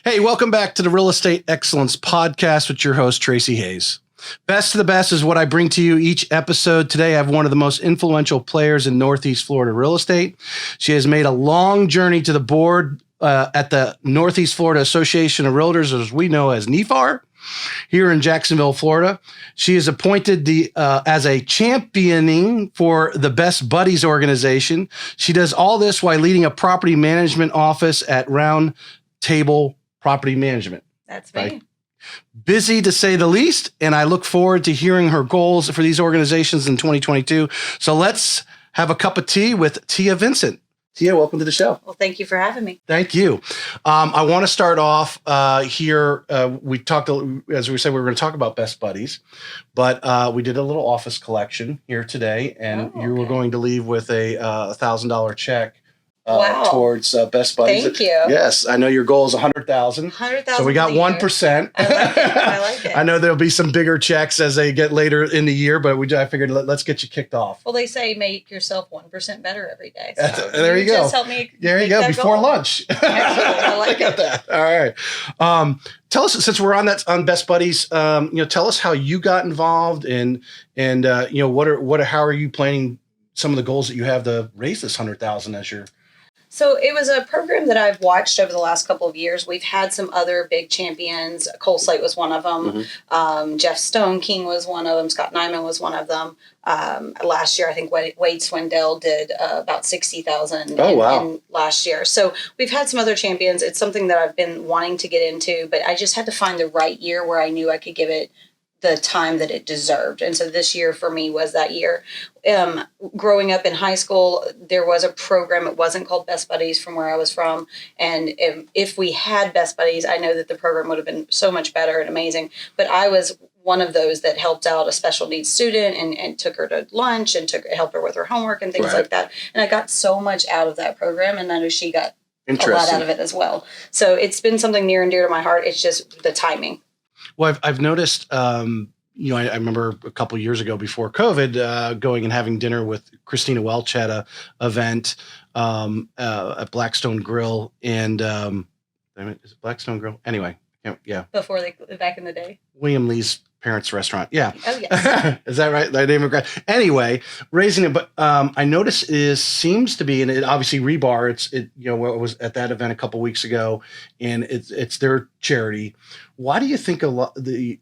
Hey, welcome back to the Real Estate Excellence Podcast with your host, Tracy Hayes. Best of the best is what I bring to you each episode. Today, I have one of the most influential players in Northeast Florida real estate. She has made a long journey to the board at the Northeast Florida Association of Realtors, as we know as NEFAR, here in Jacksonville, Florida. She is appointed as a championing for the Best Buddies organization. She does all this while leading a property management office at RoundTable Property Management. That's me. Right? Busy to say the least, and I look forward to hearing her goals for these organizations in 2022. So let's have a cup of tea with Tiea Vincent. Tiea, welcome to the show. Well, thank you for having me. Thank you. I want to start off here. We talked, as we said, we were going to talk about Best Buddies, but we did a little office collection here today, and you were going to leave with a $1,000 check. Towards Best Buddies. Thank you. Yes, I know your goal is 100,000. 100,000. So we got 1%. I like it. I like it. I know there'll be some bigger checks as they get later in the year, but I figured let's get you kicked off. Well, they say make yourself 1% better every day. So there you go. Just help me. There you go. Before lunch. I like it. That. All right. Tell us, since we're on Best Buddies, tell us how you got involved and how are you planning some of the goals that you have to raise this 100,000 as your. So it was a program that I've watched over the last couple of years. We've had some other big champions. Cole Slate was one of them. Mm-hmm. Jeff Stone King was one of them. Scott Nyman was one of them. Last year, I think Wade Swindell did about 60,000 in last year. So we've had some other champions. It's something that I've been wanting to get into, but I just had to find the right year where I knew I could give it the time that it deserved. And so this year for me was that year. Growing up in high school, there was a program. It wasn't called Best Buddies from where I was from. And if we had Best Buddies, I know that the program would have been so much better and amazing. But I was one of those that helped out a special needs student and took her to lunch and helped her with her homework and things like that. And I got so much out of that program. And I know she got a lot out of it as well. So it's been something near and dear to my heart. It's just the timing. Well, I've noticed, I remember a couple of years ago before COVID, going and having dinner with Christina Welch at a event at Blackstone Grill. And is it Blackstone Grill? Anyway, yeah. Back in the day. William Lee's parents' restaurant. Yeah. Oh, yes. Is that right? That name of anyway, raising it. But I notice seems to be, and it obviously Rebar. It was at that event a couple of weeks ago, and it's their charity. Why do you think a lot the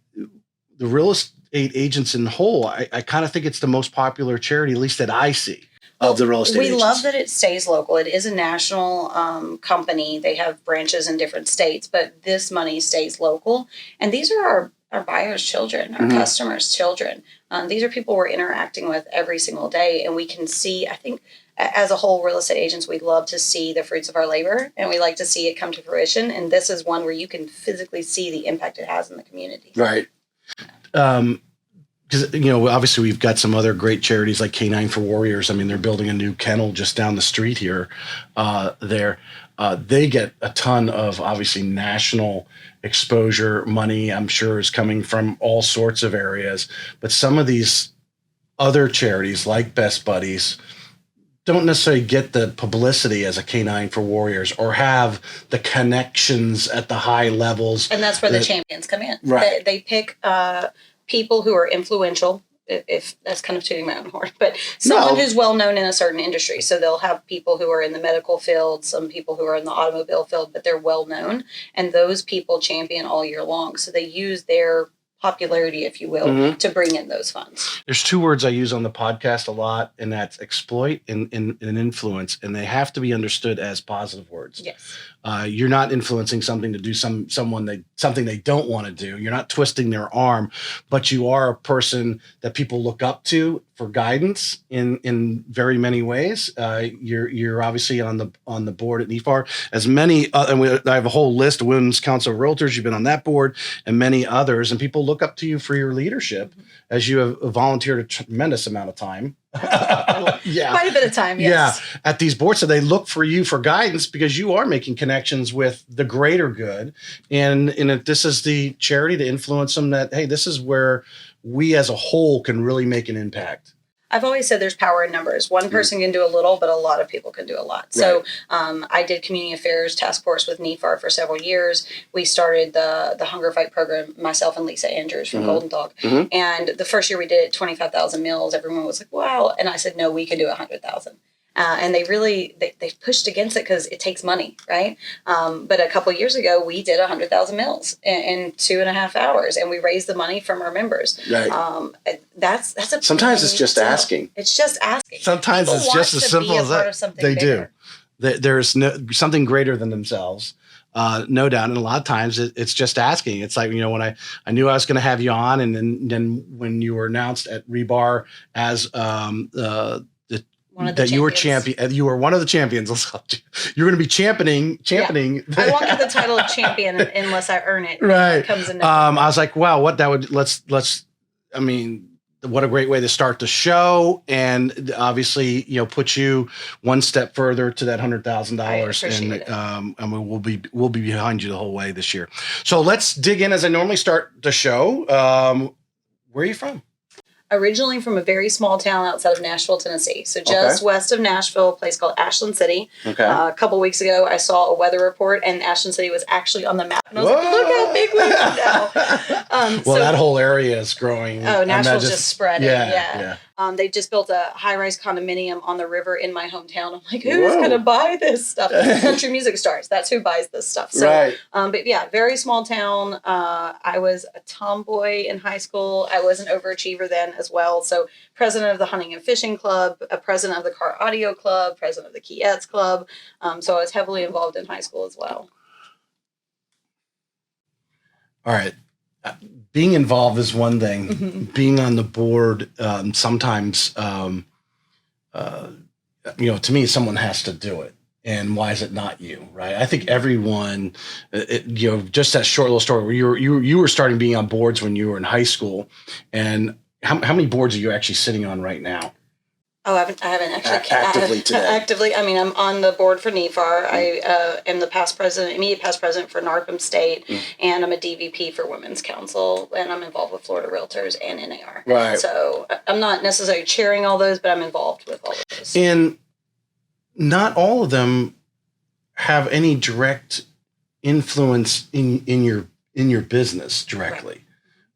real estate agents in whole? I kind of think it's the most popular charity, at least that I see. Of the real estate agents. We love that it stays local. It is a national company. They have branches in different states, but this money stays local. And these are our buyers' children, our customers' children. These are people we're interacting with every single day. And we can see, I think, as a whole, real estate agents, we love to see the fruits of our labor, and we like to see it come to fruition. And this is one where you can physically see the impact it has in the community. Right. Because, obviously we've got some other great charities like K9 for Warriors. I mean, they're building a new kennel just down the street here. They get a ton of, obviously, national exposure. Money, I'm sure, is coming from all sorts of areas. But some of these other charities like Best Buddies don't necessarily get the publicity as a K9 for Warriors or have the connections at the high levels. And that's where the champions come in. Right. They pick people who are influential, if that's kind of tooting my own horn, but someone who's well known in a certain industry. So they'll have people who are in the medical field, some people who are in the automobile field, but they're well known. And those people champion all year long. So they use their popularity, if you will, to bring in those funds. There's two words I use on the podcast a lot, and that's exploit and influence, and they have to be understood as positive words. Yes. You're not influencing something to do something they don't want to do. You're not twisting their arm, but you are a person that people look up to for guidance in very many ways. You're obviously on the board at NEFAR, as many, and I have a whole list of Women's Council of Realtors. You've been on that board and many others, and people look up to you for your leadership as you have volunteered a tremendous amount of time. Yeah, quite a bit of time. Yes. Yeah, at these boards, so they look for you for guidance because you are making connections with the greater good, and if this is the charity to influence them that, hey, this is where we as a whole can really make an impact. I've always said there's power in numbers. One person can do a little, but a lot of people can do a lot. So I did community affairs task force with NEFAR for several years. We started the Hunger Fight program, myself and Lisa Andrews from Golden Dog. And the first year we did it, 25,000 meals. Everyone was like, wow. And I said, no, we can do 100,000. And they really, they pushed against it because it takes money, right? But a couple of years ago, we did 100,000 meals in 2.5 hours, and we raised the money from our members. Right. That's a sometimes it's just asking. It's just asking. Sometimes People it's just as simple as that. They bigger. do. There's something greater than themselves. No doubt. And a lot of times it's just asking. It's like, when I knew I was going to have you on, and then when you were announced at Rebar as you were champion. You were one of the champions. You're going to be championing. Yeah. I won't get the title of champion unless I earn it. Right. It comes in. I was like, wow, what that would let's. I mean, what a great way to start the show, and obviously, put you one step further to that $100,000, and we'll be behind you the whole way this year. So let's dig in as I normally start the show. Where are you from? Originally from a very small town outside of Nashville, Tennessee. So just west of Nashville, a place called Ashland City. Okay. A couple weeks ago, I saw a weather report, and Ashland City was actually on the map. And I was like, look how big we are now. That whole area is growing. Oh, Nashville's just spreading. Yeah. They just built a high-rise condominium on the river in my hometown. I'm like, who's going to buy this stuff? Country music stars. That's who buys this stuff. So, right. But yeah, very small town. I was a tomboy in high school. I was an overachiever then as well. So president of the Hunting and Fishing Club, a president of the Car Audio Club, president of the Keyettes Club. So I was heavily involved in high school as well. All right. Being involved is one thing. Mm-hmm. Being on the board, sometimes, to me, someone has to do it. And why is it not you, right? I think everyone, just that short little story where you were starting being on boards when you were in high school, and how many boards are you actually sitting on right now? Oh, I haven't actually actively today. Actively, I mean, I'm on the board for NEFAR. I am the immediate past president for NARPM State, and I'm a DVP for Women's Council, and I'm involved with Florida Realtors and NAR. Right. So I'm not necessarily chairing all those, but I'm involved with all of those. And not all of them have any direct influence in your business directly.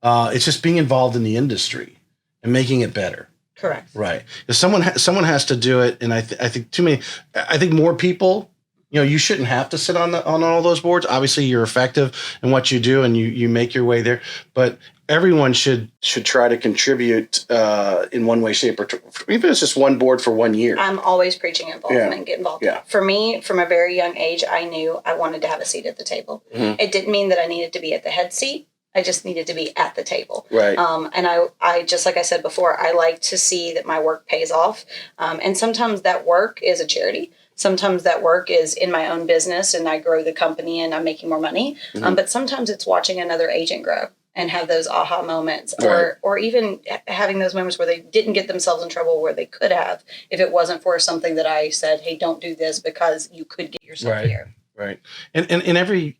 Right. It's just being involved in the industry and making it better. Correct. Right. Because someone has to do it, and I think more people. You shouldn't have to sit on all those boards. Obviously, you're effective in what you do, and you make your way there. But everyone should try to contribute in one way, shape, or even if it's just one board for 1 year. I'm always preaching involvement and get involved. Yeah. For me, from a very young age, I knew I wanted to have a seat at the table. Mm-hmm. It didn't mean that I needed to be at the head seat. I just needed to be at the table. Right. And I just, like I said before, I like to see that my work pays off. And sometimes that work is a charity. Sometimes that work is in my own business and I grow the company and I'm making more money. Mm-hmm. But sometimes it's watching another agent grow and have those aha moments, or even having those moments where they didn't get themselves in trouble where they could have if it wasn't for something that I said, hey, don't do this because you could get yourself here. Right. And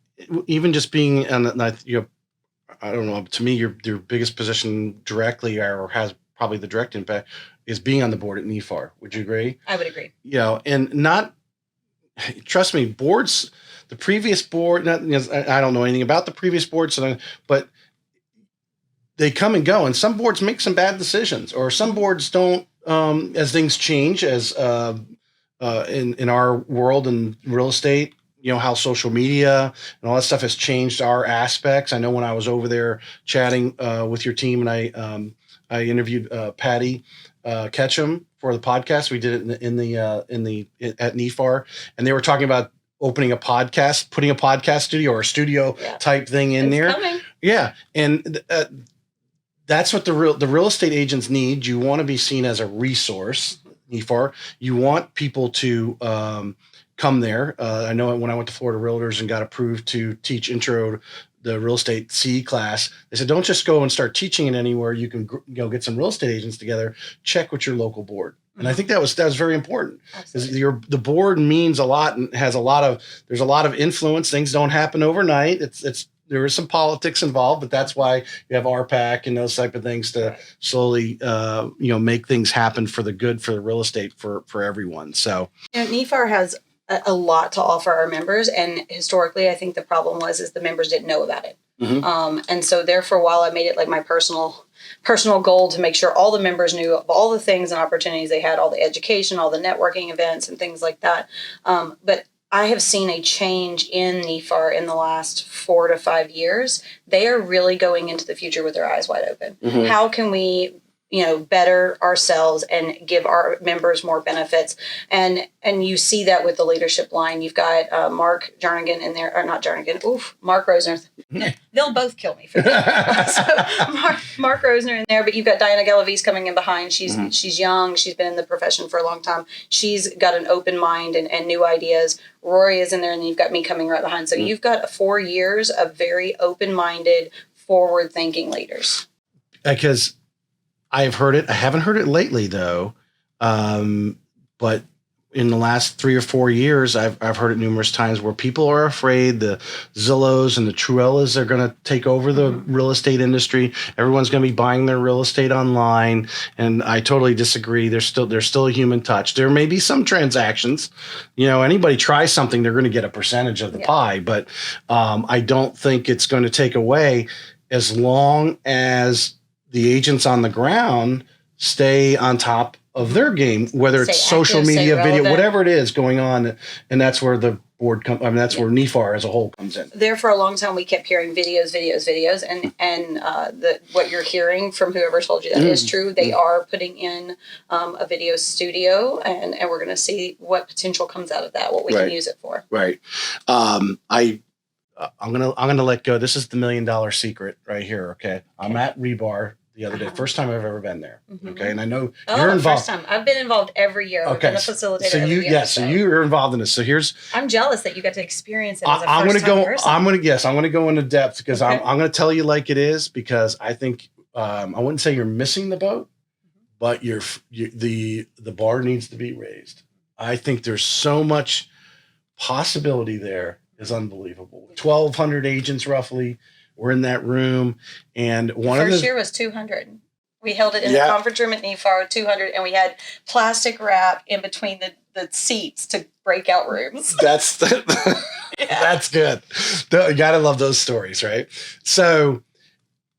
even just being I don't know. To me, your biggest position directly, or has probably the direct impact, is being on the board at NEFAR. Would you agree? I would agree. And not. Trust me, boards. The previous board. I don't know anything about the previous boards, but they come and go, and some boards make some bad decisions, or some boards don't. As things change, as in our world in real estate. How social media and all that stuff has changed our aspects. I know when I was over there chatting with your team, and I interviewed Patty Ketchum for the podcast. We did it at NEFAR, and they were talking about opening a podcast, putting a podcast studio or a studio type thing in there. Coming. Yeah, and that's what the real estate agents need. You want to be seen as a resource, NEFAR. You want people to come there. I know when I went to Florida Realtors and got approved to teach intro to the real estate C class, they said, don't just go and start teaching it anywhere. You can get some real estate agents together, check with your local board. And I think that was very important. The board means a lot and there's a lot of influence. Things don't happen overnight. It's there is some politics involved, but that's why you have RPAC and those type of things to slowly, make things happen for the good for the real estate for everyone. So, NEFAR has a lot to offer our members, and historically, I think the problem is the members didn't know about it. And so therefore, while I made it like my personal goal to make sure all the members knew of all the things and opportunities they had, all the education, all the networking events and things like that. But I have seen a change in NEFAR in the last 4 to 5 years. They are really going into the future with their eyes wide open. How can we better ourselves and give our members more benefits? And you see that with the leadership line. You've got Mark Jernigan in there, or not Jernigan, Mark Rosner. They'll both kill me for that. So Mark Rosner in there, but you've got Diana Galaviz coming in behind. She's young. She's been in the profession for a long time. She's got an open mind and new ideas. Rory is in there, and then you've got me coming right behind. So you've got 4 years of very open-minded, forward-thinking leaders. Because I've heard it. I haven't heard it lately though. But in the last 3 or 4 years, I've heard it numerous times where people are afraid the Zillows and the Truellas are going to take over the real estate industry. Everyone's going to be buying their real estate online. And I totally disagree. There's still a human touch. There may be some transactions, anybody tries something, they're going to get a percentage of the pie, but I don't think it's going to take away, as long as the agents on the ground stay on top of their game, whether it's social media, video, whatever it is going on. And that's where the board that's where NEFAR as a whole comes in. There for a long time, we kept hearing videos. And what you're hearing from whoever told you that is true. They are putting in a video studio, and we're going to see what potential comes out of that, what we can use it for. Right. I'm gonna let go. This is the $1 million secret right here. Okay. I'm at Rebar the other day. First time I've ever been there. Okay. And I know you're involved. First time. I've been involved every year. I've been a facilitator every year. So you're involved in this. So I'm jealous that you got to experience it as a first-time person. I'm gonna go into depth because I'm gonna tell you like it is, because I think I wouldn't say you're missing the boat, but the bar needs to be raised. I think there's so much possibility there. Is unbelievable. 1,200 agents roughly were in that room, and first year was 200. We held it in the conference room at NEFAR, 200, and we had plastic wrap in between the seats to breakout rooms. That's that's good. You gotta love those stories, right? So.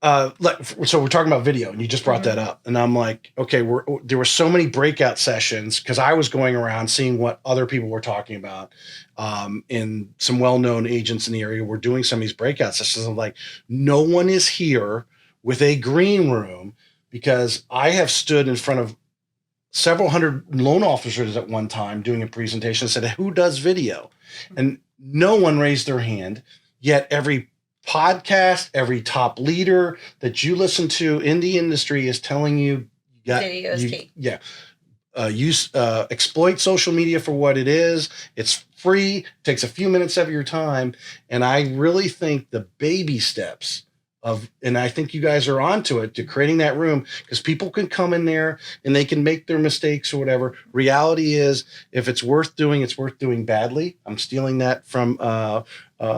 So we're talking about video, and you just brought that up, and I'm like, okay, there were so many breakout sessions because I was going around seeing what other people were talking about, and some well-known agents in the area were doing some of these breakout sessions. I'm like, no one is here with a green room, because I have stood in front of several hundred loan officers at one time doing a presentation and said, who does video? And no one raised their hand, yet every podcast, every top leader that you listen to in the industry is telling you, video is key. Yeah. Exploit social media for what it is. It's free, takes a few minutes of your time. And I really think the baby steps and I think you guys are onto it, to creating that room, because people can come in there and they can make their mistakes or whatever. Reality is, if it's worth doing, it's worth doing badly. I'm stealing that from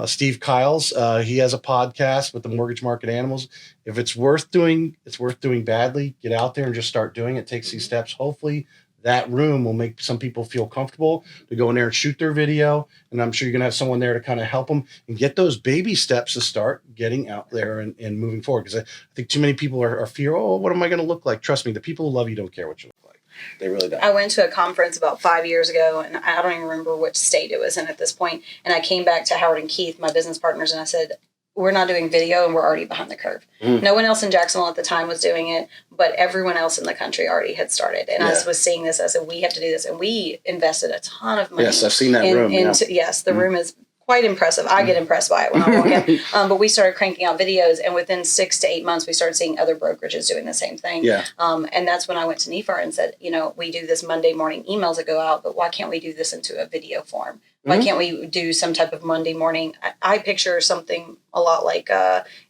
Steve Kyles. He has a podcast with the Mortgage Market Animals. If it's worth doing, it's worth doing badly. Get out there and just start doing it. Takes these steps. Hopefully that room will make some people feel comfortable to go in there and shoot their video. And I'm sure you're going to have someone there to kind of help them and get those baby steps to start getting out there and moving forward. Because I think too many people are fear, what am I going to look like? Trust me, the people who love you don't care what you look like. They really don't. I went to a conference about 5 years ago, and I don't even remember which state it was in at this point. And I came back to Howard and Keith, my business partners, and I said, we're not doing video, and we're already behind the curve. No one else in Jacksonville at the time was doing it, but everyone else in the country already had started. And I was seeing this. I said, we have to do this. And we invested a ton of money. Yes, I've seen that room. Yes, the room is quite impressive. I get impressed by it when I walk in. But we started cranking out videos, and within 6 to 8 months, we started seeing other brokerages doing the same thing. Yeah. And that's when I went to NEFAR and said, we do this Monday morning emails that go out, but why can't we do this into a video form? Why can't we do some type of Monday morning? I picture something a lot like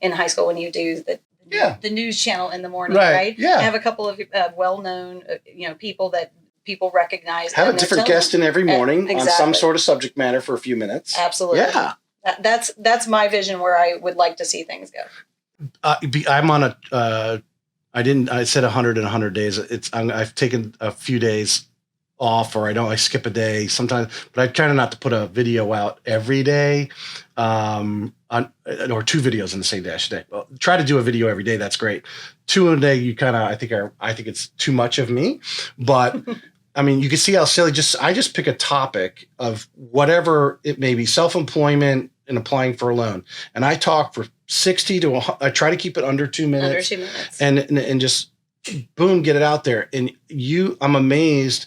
in high school when you do the news channel in the morning, right? Yeah. Have a couple of well-known, people that people recognize. Have a different guest in every morning on some sort of subject matter for a few minutes. Absolutely. Yeah. That's my vision where I would like to see things go. I'm on I said 100 days. I've taken a few days off, or I skip a day sometimes, but I try not to put a video out every day, or 2 videos in the same day. I should try to do a video every day. That's great. 2 a day, I think it's too much of me, but I mean, you can see how silly. I just pick a topic of whatever it may be, self-employment and applying for a loan, and I talk for 60 to 100. I try to keep it under 2 minutes. Under 2 minutes, and just boom, get it out there. And I'm amazed.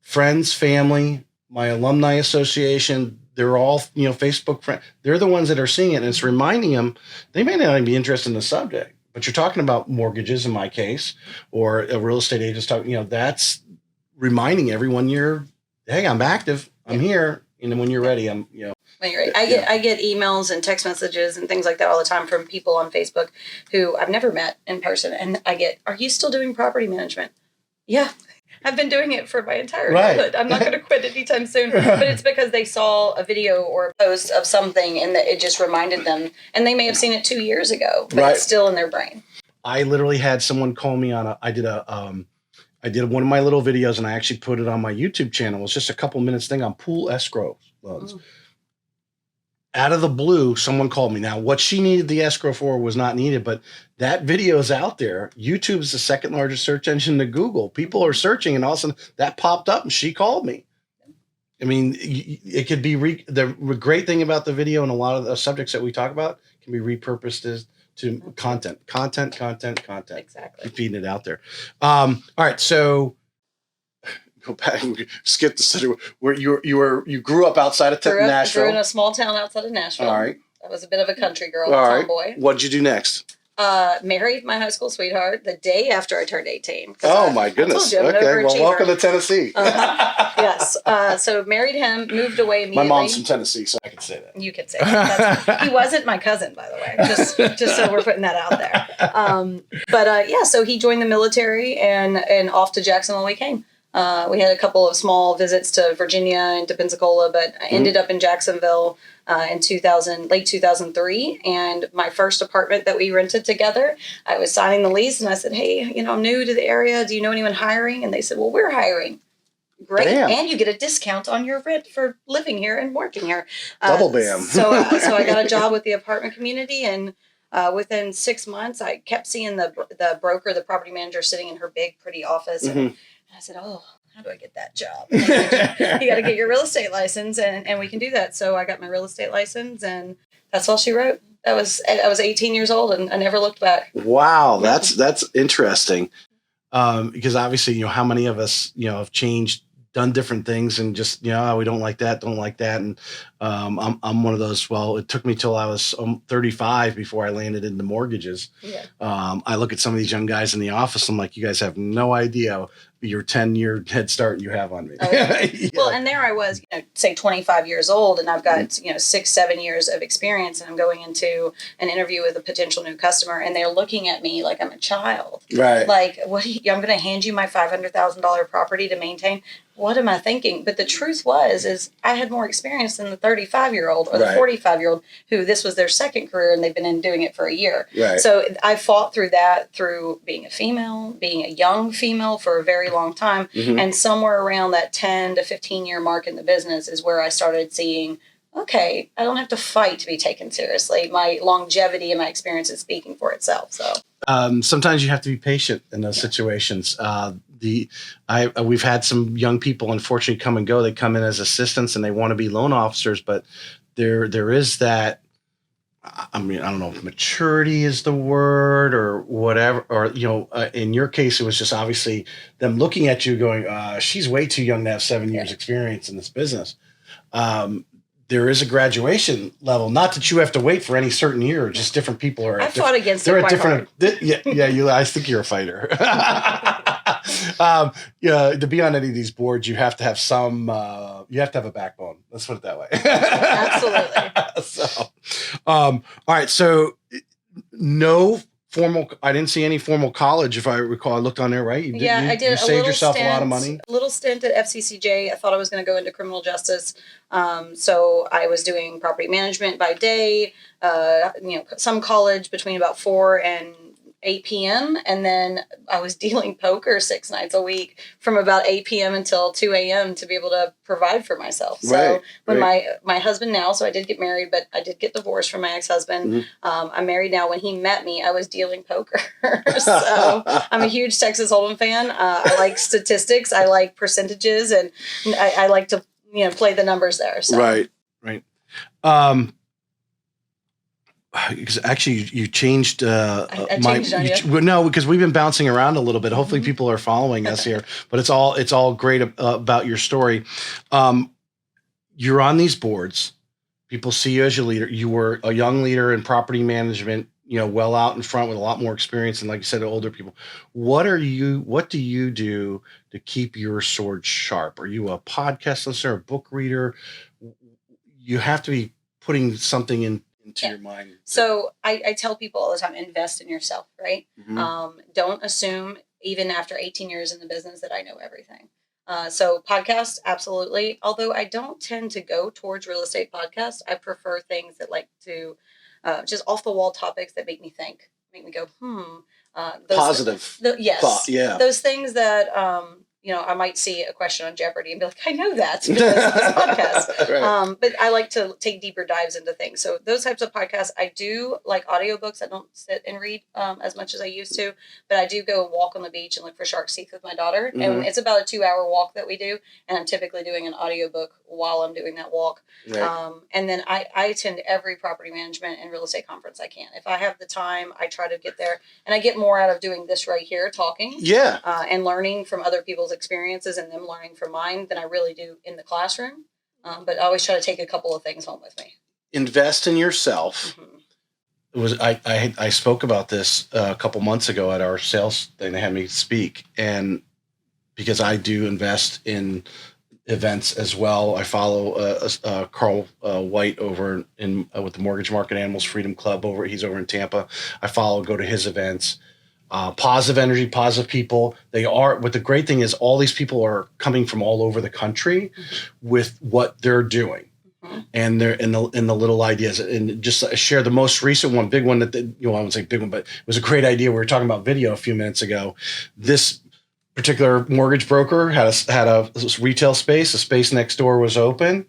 Friends, family, my alumni association, they're all, Facebook friends. They're the ones that are seeing it, and it's reminding them they may not even be interested in the subject, but you're talking about mortgages in my case, or a real estate agent's talking, that's reminding everyone hey, I'm active. I'm here. And when you're ready, when you're ready. I get emails and text messages and things like that all the time from people on Facebook who I've never met in person. And are you still doing property management? Yeah. I've been doing it for my entire childhood. I'm not going to quit anytime soon. But it's because they saw a video or a post of something and that it just reminded them. And they may have seen it 2 years ago, but it's still in their brain. I literally had someone call me on I did one of my little videos, and I actually put it on my YouTube channel. It was just a couple minutes thing on pool escrow loans. Out of the blue, someone called me. Now, what she needed the escrow for was not needed, but that video is out there. YouTube is the second largest search engine to Google. People are searching, and all of a sudden that popped up, and she called me. I mean, it could be the great thing about the video, and a lot of the subjects that we talk about can be repurposed to content. Exactly. Keep feeding it out there. All right, so go back and skip the city where you grew up outside of Nashville. Grew in a small town outside of Nashville. All right. I was a bit of a country girl, tomboy. What'd you do next? Married my high school sweetheart the day after I turned 18. Oh, my goodness. Okay, well, welcome to Tennessee. Yes. So married him, moved away immediately. My mom's from Tennessee, so I can say that. You could say that. He wasn't my cousin, by the way, just so we're putting that out there. So he joined the military, and off to Jacksonville we came. We had a couple of small visits to Virginia and to Pensacola, but I ended up in Jacksonville in late 2003. And my first apartment that we rented together, I was signing the lease, and I said, hey, I'm new to the area. Do you know anyone hiring? And they said, well, we're hiring. Great. Damn. And you get a discount on your rent for living here and working here. Double bam. So I got a job with the apartment community, and within 6 months, I kept seeing the broker, the property manager, sitting in her big, pretty office. And I said, oh, how do I get that job? You got to get your real estate license, and we can do that. So I got my real estate license, and that's all she wrote. I was 18 years old, and I never looked back. Wow, that's interesting. Because obviously, how many of us, have changed, done different things, and just, we don't like that. And I'm one of those, well, it took me till I was 35 before I landed into mortgages. Yeah. I look at some of these young guys in the office, I'm like, you guys have no idea your 10-year head start you have on me. Oh, yeah. Well, and there I was, say 25 years old, and I've got, 6-7 years of experience, and I'm going into an interview with a potential new customer, and they're looking at me like I'm a child. Right. Like, I'm going to hand you my $500,000 property to maintain. What am I thinking? But the truth is I had more experience than the 35-year-old or the 45-year-old who this was their second career, and they've been doing it for a year. Right. So I fought through that, through being a female, being a young female for a very long time. And somewhere around that 10 to 15 year mark in the business is where I started seeing, okay, I don't have to fight to be taken seriously. My longevity and my experience is speaking for itself. So sometimes you have to be patient in those situations. We've had some young people, unfortunately, come and go. They come in as assistants and they want to be loan officers, but there is that. I mean, I don't know if maturity is the word or whatever, or, in your case, it was just obviously them looking at you going, she's way too young to have 7 years experience in this business. There is a graduation level, not that you have to wait for any certain year, just different people are. I fought against it quite hard. I think you're a fighter. To be on any of these boards, you have to have you have to have a backbone. Let's put it that way. Absolutely. All right. So no I didn't see any formal college, if I recall. I looked on there, right? I did. You saved yourself a lot of money. A little stint at FCCJ. I thought I was going to go into criminal justice. So I was doing property management by day, some college between about 4 and 8 p.m. And then I was dealing poker 6 nights a week from about 8 p.m. until 2 a.m. to be able to provide for myself. So when my husband now, so I did get married, but I did get divorced from my ex-husband. Mm-hmm. I'm married now. When he met me, I was dealing poker. So I'm a huge Texas Hold'em fan. I like statistics. I like percentages, and I like to, play the numbers there. So. Right. Because actually, you changed. I changed on you. No, because we've been bouncing around a little bit. Hopefully, people are following us here. But it's all great about your story. You're on these boards. People see you as your leader. You were a young leader in property management. Well out in front with a lot more experience, and like you said, older people. What do you do to keep your sword sharp? Are you a podcast listener, a book reader? You have to be putting something into your mind. So I tell people all the time, invest in yourself, right? Mm-hmm. Don't assume, even after 18 years in the business, that I know everything. So podcasts, absolutely. Although I don't tend to go towards real estate podcasts. I prefer things that like to just off the wall topics that make me think, make me go, positive thought, yeah. Those things that, I might see a question on Jeopardy and be like, I know that because of this podcast. Right. But I like to take deeper dives into things. So those types of podcasts, I do like audiobooks. I don't sit and read as much as I used to, but I do go walk on the beach and look for shark's teeth with my daughter. Mm-hmm. And it's about a 2-hour walk that we do. And I'm typically doing an audiobook while I'm doing that walk. Right. And then I attend every property management and real estate conference I can. If I have the time, I try to get there. And I get more out of doing this right here, talking. Yeah. And learning from other people's experiences and them learning from mine than I really do in the classroom. But I always try to take a couple of things home with me. Invest in yourself. Mm-hmm. I spoke about this a couple months ago at our sales thing. They had me speak, and because I do invest in events as well. I follow Carl White over in with the Mortgage Market Animals Freedom Club he's over in Tampa. I go to his events. Positive energy, positive people. But the great thing is all these people are coming from all over the country with what they're doing. Mm-hmm. And they're in the little ideas, and just share the most recent one, big one that I won't say big one, but it was a great idea. We were talking about video a few minutes ago. This particular mortgage broker had a retail space. A space next door was open,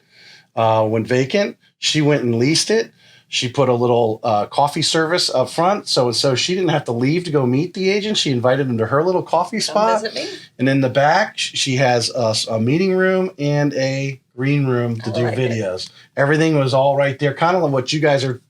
went vacant. She went and leased it. She put a little coffee service up front, so she didn't have to leave to go meet the agent. She invited him to her little coffee spot. Visit me. And in the back, she has a meeting room and a green room to do videos. Everything was all right there, kind of like what you guys are.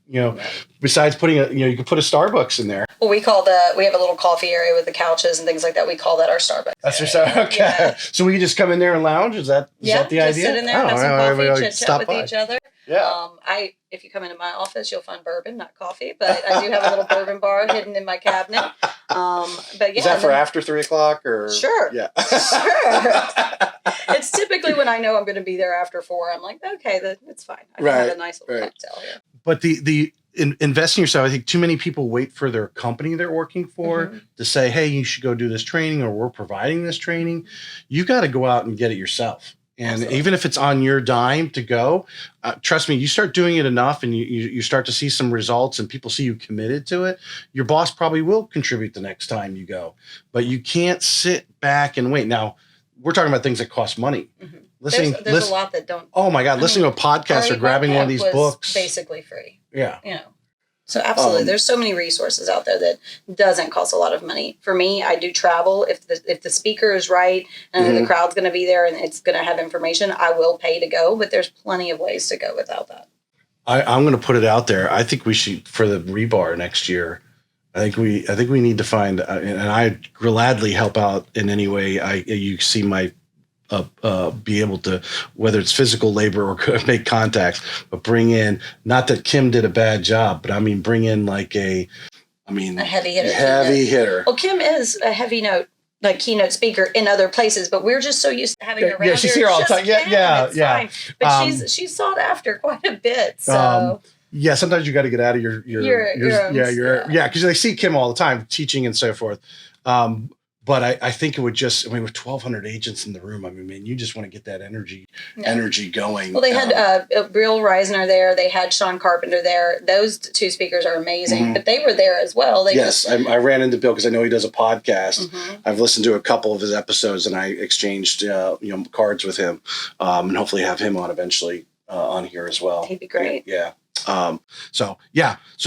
Besides putting you could put a Starbucks in there. Well, we have a little coffee area with the couches and things like that. We call that our Starbucks. That's your Starbucks. Okay. Yeah. So we can just come in there and lounge. Is that the idea? Just sit in there, have some coffee, chit chat with each other. Yeah. If you come into my office, you'll find bourbon, not coffee, but I do have a little bourbon bar hidden in my cabinet. But yeah. Is that for after 3:00 or? Sure. Yeah. Sure. It's typically when I know I'm going to be there after 4. I'm like, okay, it's fine. I can have a nice little cocktail here. But the investing in yourself, I think too many people wait for their company they're working for to say, hey, you should go do this training, or we're providing this training. You got to go out and get it yourself. And Absolutely. Even if it's on your dime to go, trust me, you start doing it enough and you start to see some results and people see you committed to it, your boss probably will contribute the next time you go. But you can't sit back and wait. Now, we're talking about things that cost money. Mm-hmm. There's a lot that don't. Oh, my God. Listening to a podcast or grabbing one of these books. Basically free. Yeah. So absolutely, there's so many resources out there that doesn't cost a lot of money. For me, I do travel. If the speaker is right and the crowd's going to be there and it's going to have information, I will pay to go. But there's plenty of ways to go without that. I'm going to put it out there. I think we should, for the rebar next year, I think we need to find, and I gladly help out in any way you see my. Be able to, whether it's physical labor or make contacts, but bring in, not that Kim did a bad job, but I mean, bring in a heavy hitter. Well, Kim is a keynote speaker in other places, but we're just so used to having her around. Yeah, she's here all the time. Yeah. Fine. But she's sought after quite a bit. So Yeah, sometimes you got to get out of your because they see Kim all the time teaching and so forth. But I think it would just, with 1,200 agents in the room, man, you just want to get that energy going. Well, they had Real Reisner there. They had Sean Carpenter there. Those two speakers are amazing, but they were there as well. I ran into Bill because I know he does a podcast. I've listened to a couple of his episodes, and I exchanged cards with him, and hopefully have him on eventually on here as well. He'd be great. Yeah. So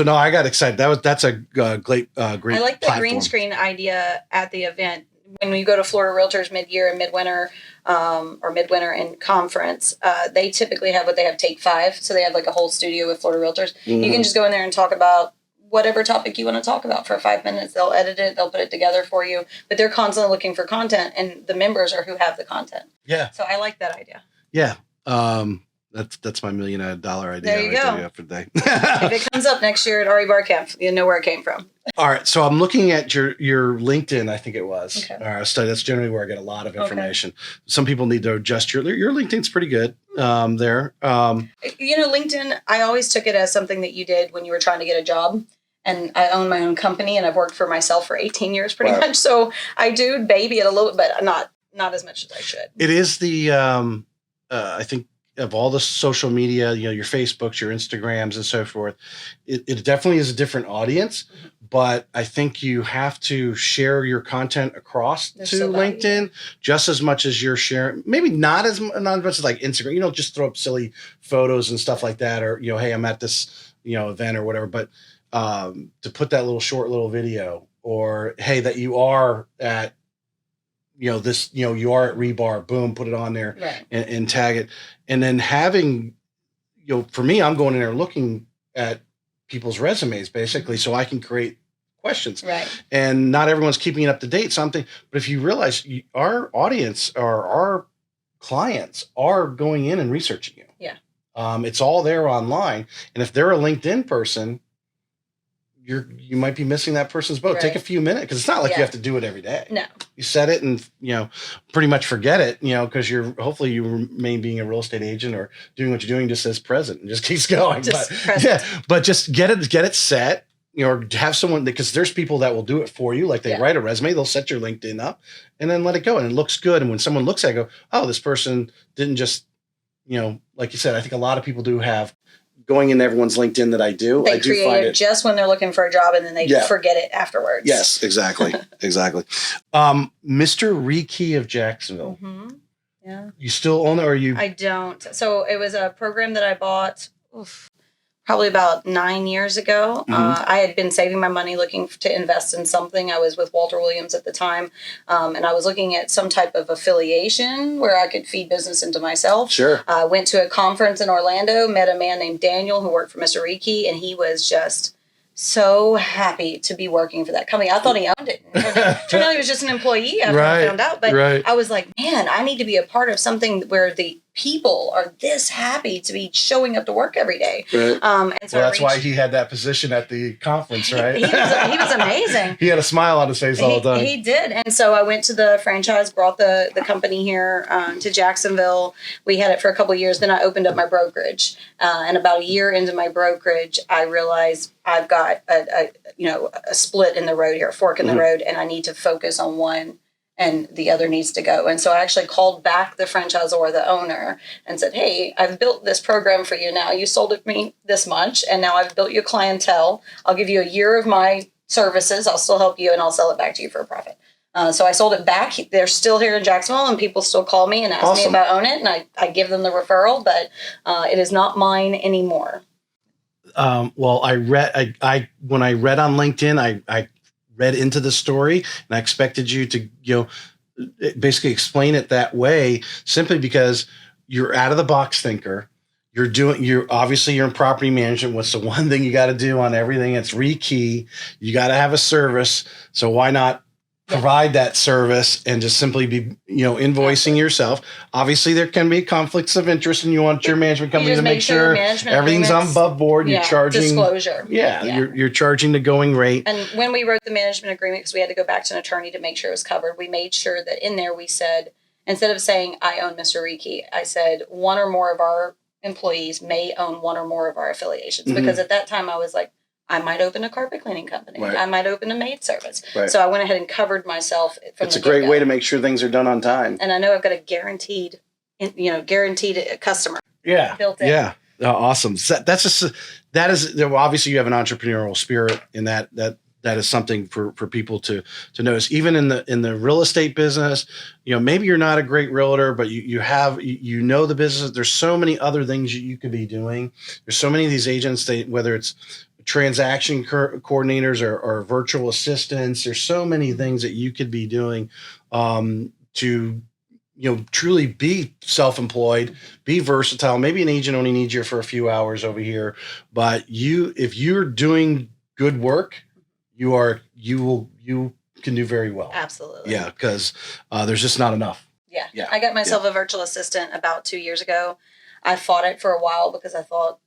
no, I got excited. That's a great. I like the green screen idea at the event. When you go to Florida Realtors mid-year and midwinter, or midwinter and conference, they typically have take 5. So they have like a whole studio with Florida Realtors. You can just go in there and talk about whatever topic you want to talk about for 5 minutes. They'll edit it. They'll put it together for you. But they're constantly looking for content, and the members are who have the content. Yeah. So I like that idea. Yeah. That's my $1 million idea. There you go. After the day. If it comes up next year at RE Bar Camp, you know where it came from. All right. So I'm looking at your LinkedIn, I think it was. Okay. All right. So that's generally where I get a lot of information. Okay. Some people need to adjust your LinkedIn's pretty good there. LinkedIn, I always took it as something that you did when you were trying to get a job. And I own my own company, and I've worked for myself for 18 years pretty much. So I do baby it a little bit, but not as much as I should. It is the, I think, of all the social media, your Facebooks, your Instagrams and so forth, it definitely is a different audience, but I think you have to share your content across to LinkedIn just as much as you're sharing, maybe not as much as like Instagram, you don't just throw up silly photos and stuff like that, or, hey, I'm at this, event or whatever, but to put that little video, or, hey, that you are at, you are at Rebar, boom, put it on there, right, and tag it. And then having, for me, I'm going in there looking at people's resumes basically, so I can create questions. Right. And not everyone's keeping it up to date, but if you realize our audience or our clients are going in and researching you. Yeah. It's all there online. And if they're a LinkedIn person, you might be missing that person's boat. Right. Take a few minutes, because it's not like you have to do it every day. No. You set it and, pretty much forget it, because hopefully you remain being a real estate agent or doing what you're doing just as present and just keeps going. But just get it set, or have someone, because there's people that will do it for you. Like they write a resume, they'll set your LinkedIn up and then let it go. And it looks good. And when someone looks at it, go, oh, this person didn't just, like you said, I think a lot of people do have going in everyone's LinkedIn that I do. They create it just when they're looking for a job, and then they forget it afterwards. Yes, exactly. Exactly. Mr. Rekey of Jacksonville. Mm-hmm. Yeah. You still own it, or you? I don't. So it was a program that I bought probably about 9 years ago. Mm-hmm. I had been saving my money looking to invest in something. I was with Walter Williams at the time, and I was looking at some type of affiliation where I could feed business into myself. Sure. I went to a conference in Orlando, met a man named Daniel who worked for Mr. Rekey, and he was just so happy to be working for that company. I thought he owned it. Turned out he was just an employee after I found out. But I was like, man, I need to be a part of something where the people are this happy to be showing up to work every day. Right. And so that's why he had that position at the conference, right? He was amazing. He had a smile on his face all the time. He did. And so I went to the franchise, brought the company here to Jacksonville. We had it for a couple of years. Then I opened up my brokerage. And about a year into my brokerage, I realized I've got a split in the road here, a fork in the road, and I need to focus on one, and the other needs to go. And so I actually called back the franchisor, the owner, and said, hey, I've built this program for you now. You sold it to me this much, and now I've built you a clientele. I'll give you a year of my services. I'll still help you, and I'll sell it back to you for a profit. So I sold it back. They're still here in Jacksonville, and people still call me and ask me about own it, and I give them the referral, but it is not mine anymore. Well, when I read on LinkedIn, I read into the story, and I expected you to, basically explain it that way, simply because you're out of the box thinker. You're obviously in property management. What's the one thing you got to do on everything? It's rekey. You got to have a service. So why not provide that service and just simply be, invoicing yourself? Obviously, there can be conflicts of interest, and you want your management company to make sure everything's on above board. You're charging disclosure. You're charging the going rate. And when we wrote the management agreement, because we had to go back to an attorney to make sure it was covered, we made sure that in there we said, instead of saying I own Mr. Rekey, I said one or more of our employees may own one or more of our affiliations, because at that time I was like, I might open a carpet cleaning company. Right. I might open a maid service. Right. So I went ahead and covered myself from It's a great way to make sure things are done on time. And I know I've got a guaranteed customer. Yeah. Built in. Yeah. Awesome. So that is obviously you have an entrepreneurial spirit, and that is something for people to notice. Even in the real estate business, maybe you're not a great realtor, but you know the business. There's so many other things you could be doing. There's so many of these agents, whether it's transaction coordinators or virtual assistants, there's so many things that you could be doing to truly be self-employed, be versatile. Maybe an agent only needs you for a few hours over here, but if you're doing good work, you can do very well. Absolutely. Yeah, because there's just not enough. Yeah. I got myself a virtual assistant about 2 years ago. I fought it for a while because I thought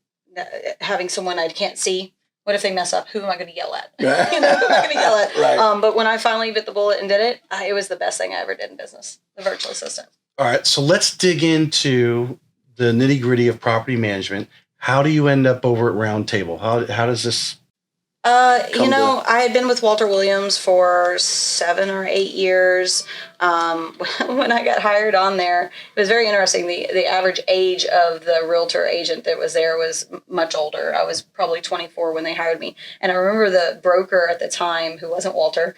having someone I can't see, what if they mess up? Who am I going to yell at? Who am I going to yell at? Right. But when I finally bit the bullet and did it, it was the best thing I ever did in business, the virtual assistant. All right. So let's dig into the nitty gritty of property management. How do you end up over at RoundTable? How does this? I had been with Walter Williams for 7 or 8 years. When I got hired on there, it was very interesting. The average age of the realtor agent that was there was much older. I was probably 24 when they hired me. And I remember the broker at the time, who wasn't Walter,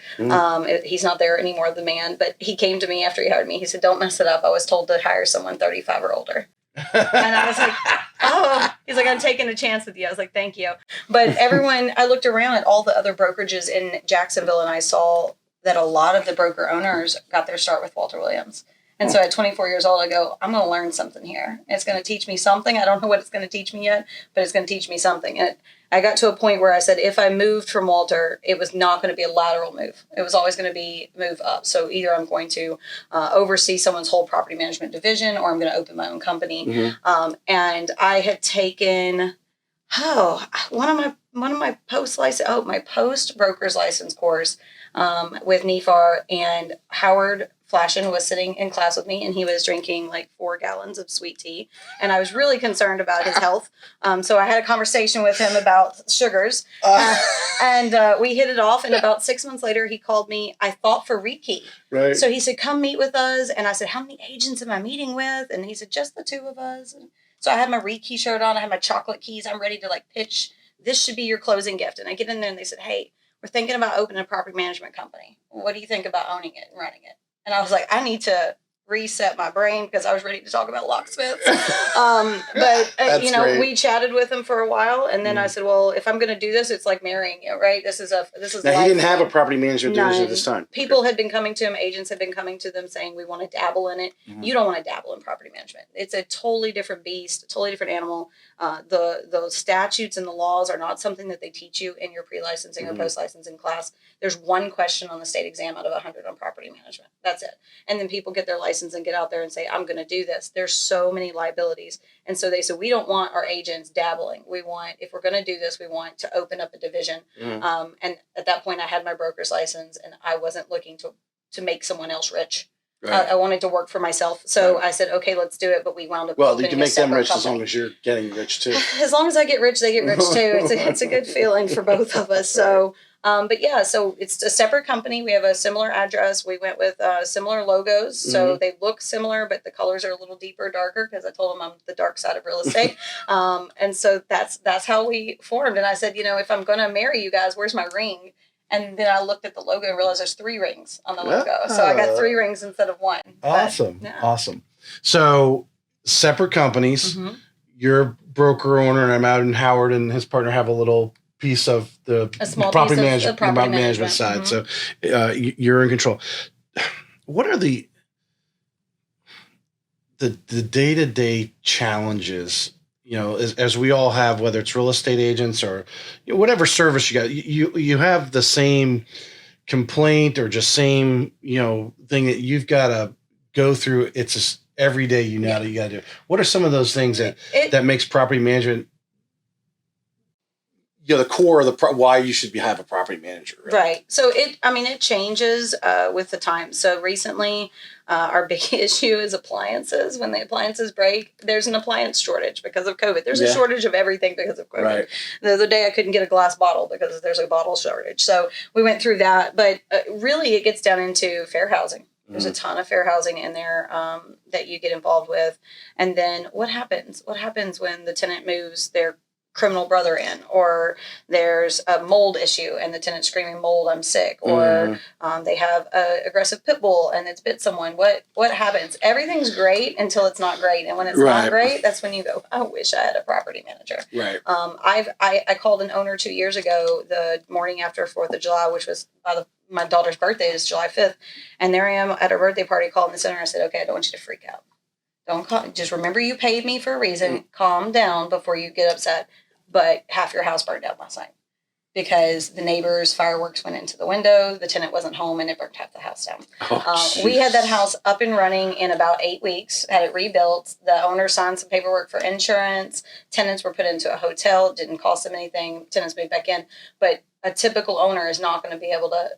he's not there anymore, the man, but he came to me after he hired me. He said, "Don't mess it up. I was told to hire someone 35 or older." And I was like, "Oh," he's like, "I'm taking a chance with you." I was like, "Thank you." But I looked around at all the other brokerages in Jacksonville, and I saw that a lot of the broker owners got their start with Walter Williams. And so at 24 years old, I go, I'm going to learn something here. It's going to teach me something. I don't know what it's going to teach me yet, but it's going to teach me something. And I got to a point where I said, if I moved from Walter, it was not going to be a lateral move. It was always going to be move up. So either I'm going to oversee someone's whole property management division, or I'm going to open my own company. And I had taken, one of my my post broker's license course with NEFAR, and Howard Flashin was sitting in class with me, and he was drinking like 4 gallons of sweet tea, and I was really concerned about his health. So I had a conversation with him about sugars, and we hit it off. And about 6 months later, he called me, I thought, for Reiki. Right. So he said, "Come meet with us." And I said, "How many agents am I meeting with?" And he said, "Just the 2 of us." And so I had my Reiki shirt on. I had my chocolate keys. I'm ready to pitch. This should be your closing gift. And I get in there, and they said, "Hey, we're thinking about opening a property management company. What do you think about owning it and running it?" And I was like, I need to reset my brain, because I was ready to talk about locksmiths. But we chatted with him for a while, and then I said, "Well, if I'm going to do this, it's like marrying you, right? This is." Now, he didn't have a property management division at this time. People had been coming to him, agents had been coming to them saying, "We want to dabble in it." You don't want to dabble in property management. It's a totally different beast, a totally different animal. The statutes and the laws are not something that they teach you in your pre-licensing or post-licensing class. There's 1 question on the state exam out of 100 on property management. That's it. And then people get their license and get out there and say, "I'm going to do this." There's so many liabilities. And so they said, we don't want our agents dabbling. We want, if we're going to do this, we want to open up a division. And at that point, I had my broker's license, and I wasn't looking to make someone else rich. Right. I wanted to work for myself. So I said, okay, let's do it. But we wound up. Well, you can make them rich as long as you're getting rich too. As long as I get rich, they get rich too. It's a good feeling for both of us. So, so it's a separate company. We have a similar address. We went with similar logos. So they look similar, but the colors are a little deeper, darker, because I told them I'm the dark side of real estate. And so that's how we formed. And I said, if I'm going to marry you guys, where's my ring? And then I looked at the logo and realized there's 3 rings on the logo. So I got 3 rings instead of 1. Awesome. But, awesome. So separate companies, you're broker owner, and I'm out, and Howard and his partner have a little piece of the property management side. So you're in control. What are the day-to-day challenges, as we all have, whether it's real estate agents or whatever service you got, you have the same complaint or just same, thing that you've got to go through. It's just every day, that you got to do. What are some of those things that makes property management, the core of why you should have a property manager. Right. So it changes with the time. So recently, our big issue is appliances. When the appliances break, there's an appliance shortage because of COVID. There's a shortage of everything because of COVID. Right. The other day I couldn't get a glass bottle because there's a bottle shortage. So we went through that. But really it gets down into fair housing. There's a ton of fair housing in there that you get involved with. And then what happens? What happens when the tenant moves their criminal brother in, or there's a mold issue and the tenant's screaming, mold, I'm sick, or they have an aggressive pit bull and it's bit someone. What happens? Everything's great until it's not great. And when it's not great, that's when you go, I wish I had a property manager. Right. I called an owner 2 years ago, the morning after 4th of July, which was my daughter's birthday is July 5th. And there I am at her birthday party calling the center. I said, okay, I don't want you to freak out. Don't call. Just remember you paid me for a reason. Calm down before you get upset. But half your house burned down last night because the neighbor's fireworks went into the window. The tenant wasn't home and it burnt half the house down. We had that house up and running in about 8 weeks, had it rebuilt. The owner signed some paperwork for insurance. Tenants were put into a hotel. It didn't cost them anything. Tenants moved back in. But a typical owner is not going to be able to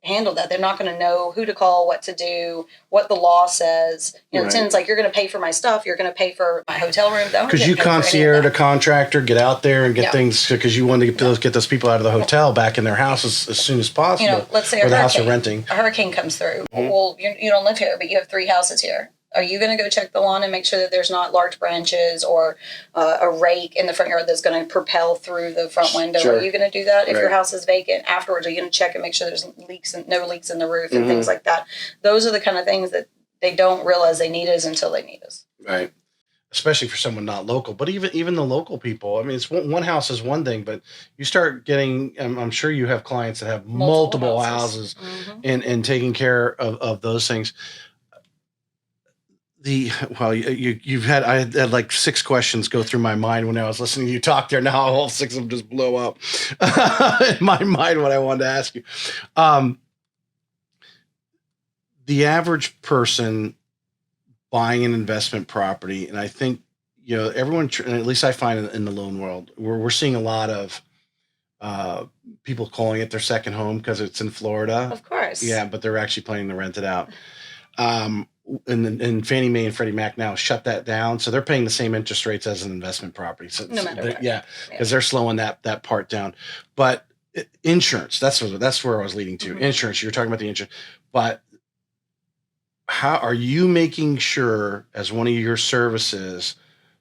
handle that. They're not going to know who to call, what to do, what the law says. The tenant's like, you're going to pay for my stuff. You're going to pay for my hotel room. Because you concierge a contractor, get out there and get things, because you want to get those people out of the hotel back in their house as soon as possible. Let's say the house you're renting. A hurricane comes through. Well, you don't live here, but you have 3 houses here. Are you going to go check the lawn and make sure that there's not large branches or a rake in the front yard that's going to propel through the front window? Sure. Are you going to do that if your house is vacant? Afterwards, are you going to check and make sure there's no leaks in the roof and things like that? Those are the kind of things that they don't realize they need us until they need us. Right. Especially for someone not local, but even the local people. I mean, it's one house is one thing, but you start getting. I'm sure you have clients that have multiple houses and taking care of those things. I had like 6 questions go through my mind when I was listening to you talk there. Now all 6 of them just blow up in my mind what I wanted to ask you. The average person buying an investment property, and I think everyone, at least I find in the loan world, we're seeing a lot of people calling it their second home because it's in Florida. Of course. Yeah, but they're actually planning to rent it out. And Fannie Mae and Freddie Mac now shut that down, so they're paying the same interest rates as an investment property. So no matter what. Yeah, because they're slowing that part down. But insurance, that's where I was leading to. Insurance, you're talking about the insurance, but how are you making sure, as one of your services,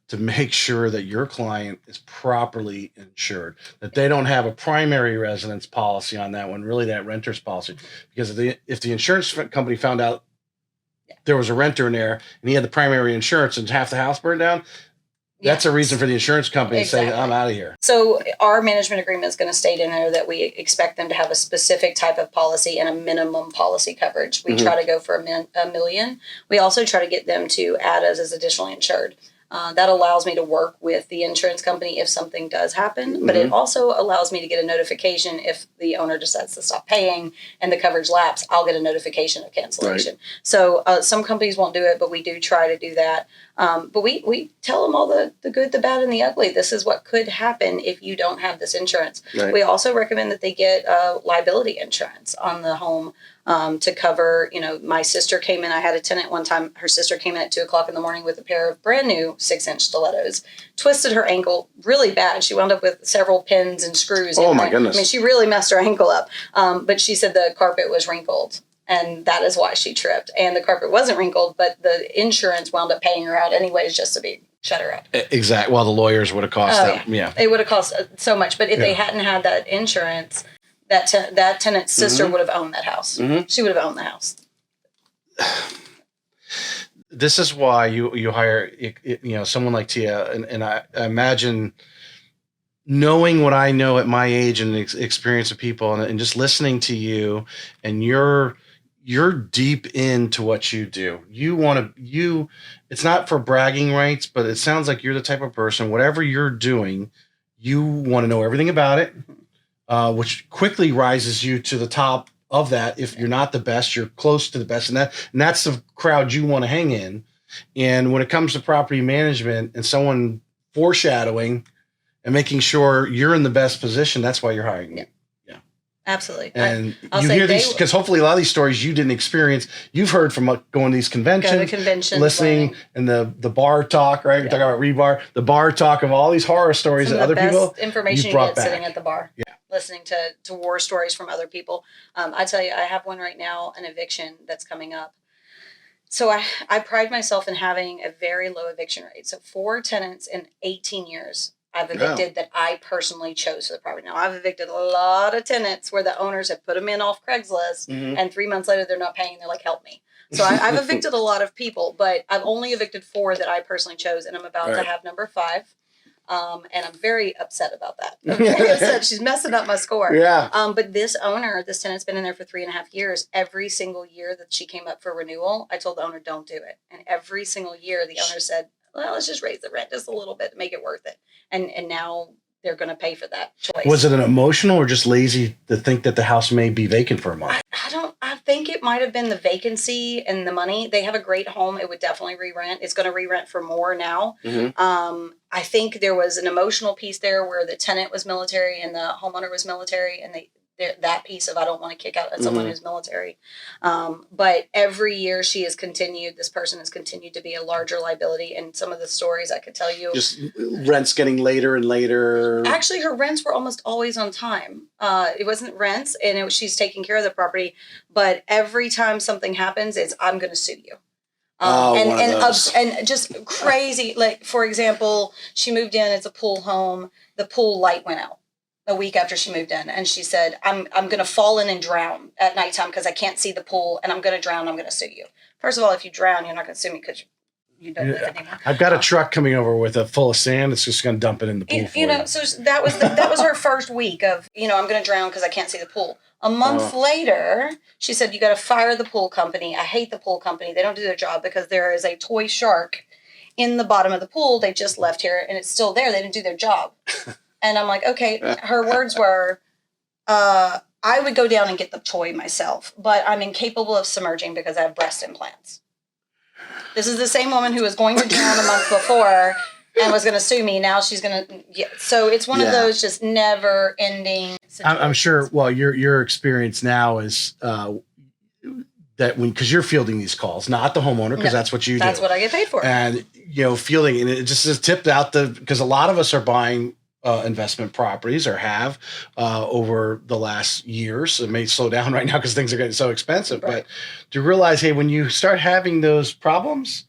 to make sure that your client is properly insured, that they don't have a primary residence policy on that one, really that renter's policy? Because if the insurance company found out there was a renter in there and he had the primary insurance and half the house burned down, that's a reason for the insurance company to say, I'm out of here. So our management agreement is going to state in there that we expect them to have a specific type of policy and a minimum policy coverage. We try to go for $1 million. We also try to get them to add us as additionally insured. That allows me to work with the insurance company if something does happen, but it also allows me to get a notification if the owner decides to stop paying and the coverage lapse. I'll get a notification of cancellation. Right. So some companies won't do it, but we do try to do that. But we tell them all the good, the bad, and the ugly. This is what could happen if you don't have this insurance. Right. We also recommend that they get liability insurance on the home to cover, my sister came in. I had a tenant one time. Her sister came in at 2:00 in the morning with a pair of brand new 6-inch stilettos, twisted her ankle really bad. She wound up with several pins and screws. Oh, my goodness. I mean, she really messed her ankle up. But she said the carpet was wrinkled. And that is why she tripped. And the carpet wasn't wrinkled, but the insurance wound up paying her out anyways just to shut her up. Exactly. Well, the lawyers would have cost them. Yeah. It would have cost so much. But if they hadn't had that insurance, that tenant's sister would have owned that house. She would have owned the house. This is why you hire someone like Tiea, and I imagine, knowing what I know at my age and experience of people, and just listening to you, and you're deep into what you do. It's not for bragging rights, but it sounds like you're the type of person, whatever you're doing, you want to know everything about it, which quickly rises you to the top of that. If you're not the best, you're close to the best, and that's the crowd you want to hang in. And when it comes to property management and someone foreshadowing and making sure you're in the best position. That's why you're hiring me. Absolutely. And you hear these, because hopefully a lot of these stories you didn't experience, you've heard from going to these conventions, listening, and the bar talk, right? We're talking about rebar, the bar talk of all these horror stories that other people information you get sitting at the bar, listening to war stories from other people. I tell you, I have one right now, an eviction that's coming up. So I pride myself in having a very low eviction rate. So 4 tenants in 18 years. I've evicted that I personally chose for the property. Now, I've evicted a lot of tenants where the owners have put them in off Craigslist, and 3 months later, they're not paying. They're like, help me. So I've evicted a lot of people, but I've only evicted 4 that I personally chose, and I'm about to have number 5. And I'm very upset about that. I'm very upset. She's messing up my score. But this tenant's been in there for 3.5 years. Every single year that she came up for renewal, I told the owner, don't do it. And every single year, the owner said, well, let's just raise the rent just a little bit to make it worth it. And now they're going to pay for that choice. Was it an emotional or just lazy to think that the house may be vacant for a month? I think it might have been the vacancy and the money. They have a great home. It would definitely re-rent. It's going to re-rent for more now. I think there was an emotional piece there where the tenant was military and the homeowner was military, and that piece of I don't want to kick out someone who's military. But every year this person has continued to be a larger liability. And some of the stories I could tell you. Just rents getting later and later. Actually, her rents were almost always on time. It wasn't rents, and she's taking care of the property. But every time something happens, it's I'm going to sue you. And just crazy. Like, for example, she moved in, it's a pool home. The pool light went out a week after she moved in, and she said, I'm going to fall in and drown at nighttime because I can't see the pool, and I'm going to drown. I'm going to sue you. First of all, if you drown, you're not going to sue me because you don't live anymore. I've got a truck coming over with a full of sand. It's just going to dump it in the pool. So that was her first week of, I'm going to drown because I can't see the pool. A month later, she said, you got to fire the pool company. I hate the pool company. They don't do their job because there is a toy shark in the bottom of the pool. They just left here and it's still there. They didn't do their job. And I'm like, okay, her words were, I would go down and get the toy myself, but I'm incapable of submerging because I have breast implants. This is the same woman who was going to drown a month before and was going to sue me. Now she's going to, So it's one of those just never ending situations. I'm sure, well, your experience now is that because you're fielding these calls, not the homeowner, because that's what you do. That's what I get paid for. And, fielding, and it just is tipped out because a lot of us are buying investment properties or have over the last years. It may slow down right now because things are getting so expensive, but to realize, hey, when you start having those problems,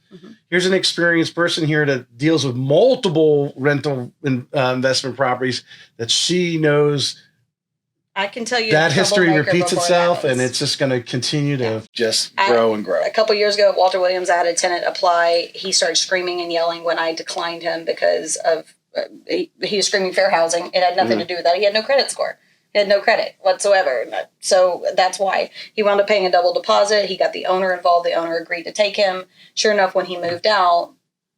here's an experienced person here that deals with multiple rental investment properties that she knows. I can tell you that history repeats itself, and it's just going to continue to just grow and grow. A couple years ago at Walter Williams, I had a tenant apply. He started screaming and yelling when I declined him because of he was screaming fair housing. It had nothing to do with that. He had no credit score. He had no credit whatsoever. So that's why he wound up paying a double deposit. He got the owner involved. The owner agreed to take him. Sure enough, when he moved out,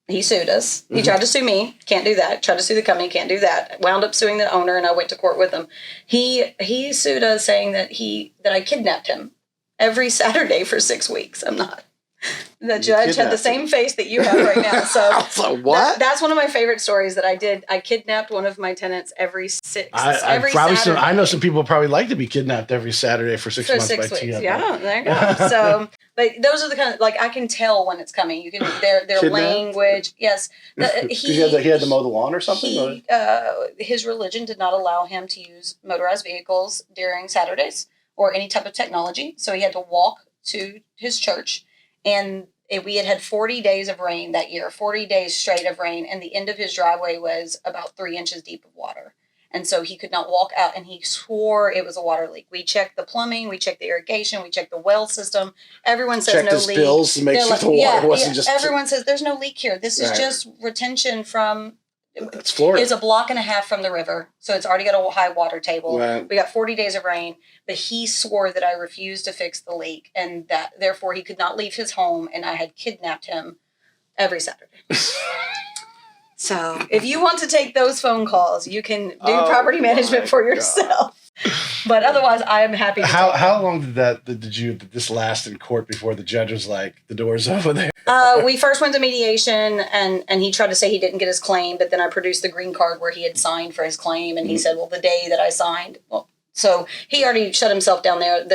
he sued us. He tried to sue me. Can't do that. Tried to sue the company. Can't do that. Wound up suing the owner, and I went to court with him. He sued us saying that I kidnapped him every Saturday for 6 weeks. I'm not. The judge had the same face that you have right now. So what? That's one of my favorite stories that I did. I kidnapped one of my tenants every Saturday. I know some people probably like to be kidnapped every Saturday for 6 months. 6 weeks. Yeah, there you go. So, but those are the kind of, I can tell when it's coming. You can their language. Yes, he had to mow the lawn or something. His religion did not allow him to use motorized vehicles during Saturdays or any type of technology. So he had to walk to his church. And we had 40 days of rain that year, 40 days straight of rain. And the end of his driveway was about 3 inches deep of water. And so he could not walk out, and he swore it was a water leak. We checked the plumbing, we checked the irrigation, we checked the well system. Everyone says no leak. Bills to make sure the water wasn't just... Everyone says there's no leak here. This is just retention from... It's Florida. It's a block and a half from the river, so it's already got a high water table. Right. We got 40 days of rain, but he swore that I refused to fix the leak, and that therefore he could not leave his home, and I had kidnapped him every Saturday. So if you want to take those phone calls, you can do property management for yourself. But otherwise, I am happy to How long did this last in court before the judge was like, the door's over there? We first went to mediation, and he tried to say he didn't get his claim, but then I produced the green card where he had signed for his claim, and he said, well, the day that I signed, so he already shut himself down there.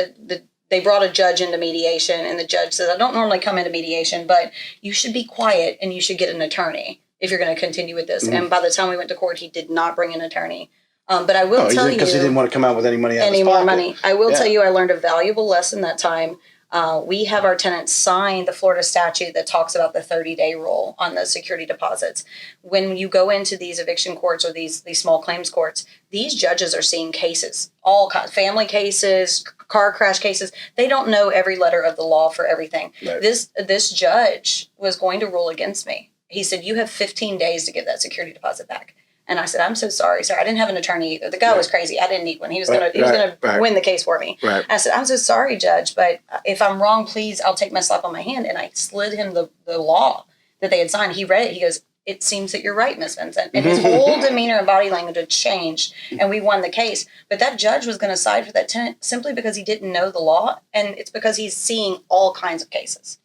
They brought a judge into mediation, and the judge said, I don't normally come into mediation, but you should be quiet and you should get an attorney if you're going to continue with this. And by the time we went to court, he did not bring an attorney. But I will tell you, because he didn't want to come out with any money out of his more pocket. money. I will tell you, I learned a valuable lesson that time. We have our tenants sign the Florida statute that talks about the 30-day rule on the security deposits. When you go into these eviction courts or these small claims courts, these judges are seeing cases, all kinds, family cases, car crash cases. They don't know every letter of the law for everything. Right. This judge was going to rule against me. He said, you have 15 days to get that security deposit back. And I said, I'm so sorry, sir. I didn't have an attorney either. The guy was crazy. I didn't need one. He was going to win the case for me. Right. I said, I'm so sorry, Judge, but if I'm wrong, please, I'll take my slap on my hand. And I slid him the law that they had signed. He read it. He goes, it seems that you're right, Miss Vincent. And his whole demeanor and body language had changed, and we won the case. But that judge was going to side for that tenant simply because he didn't know the law, and it's because he's seeing all kinds of cases.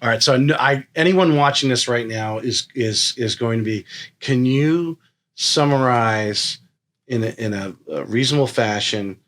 All right. So anyone watching this right now is going to be, can you summarize in a reasonable fashion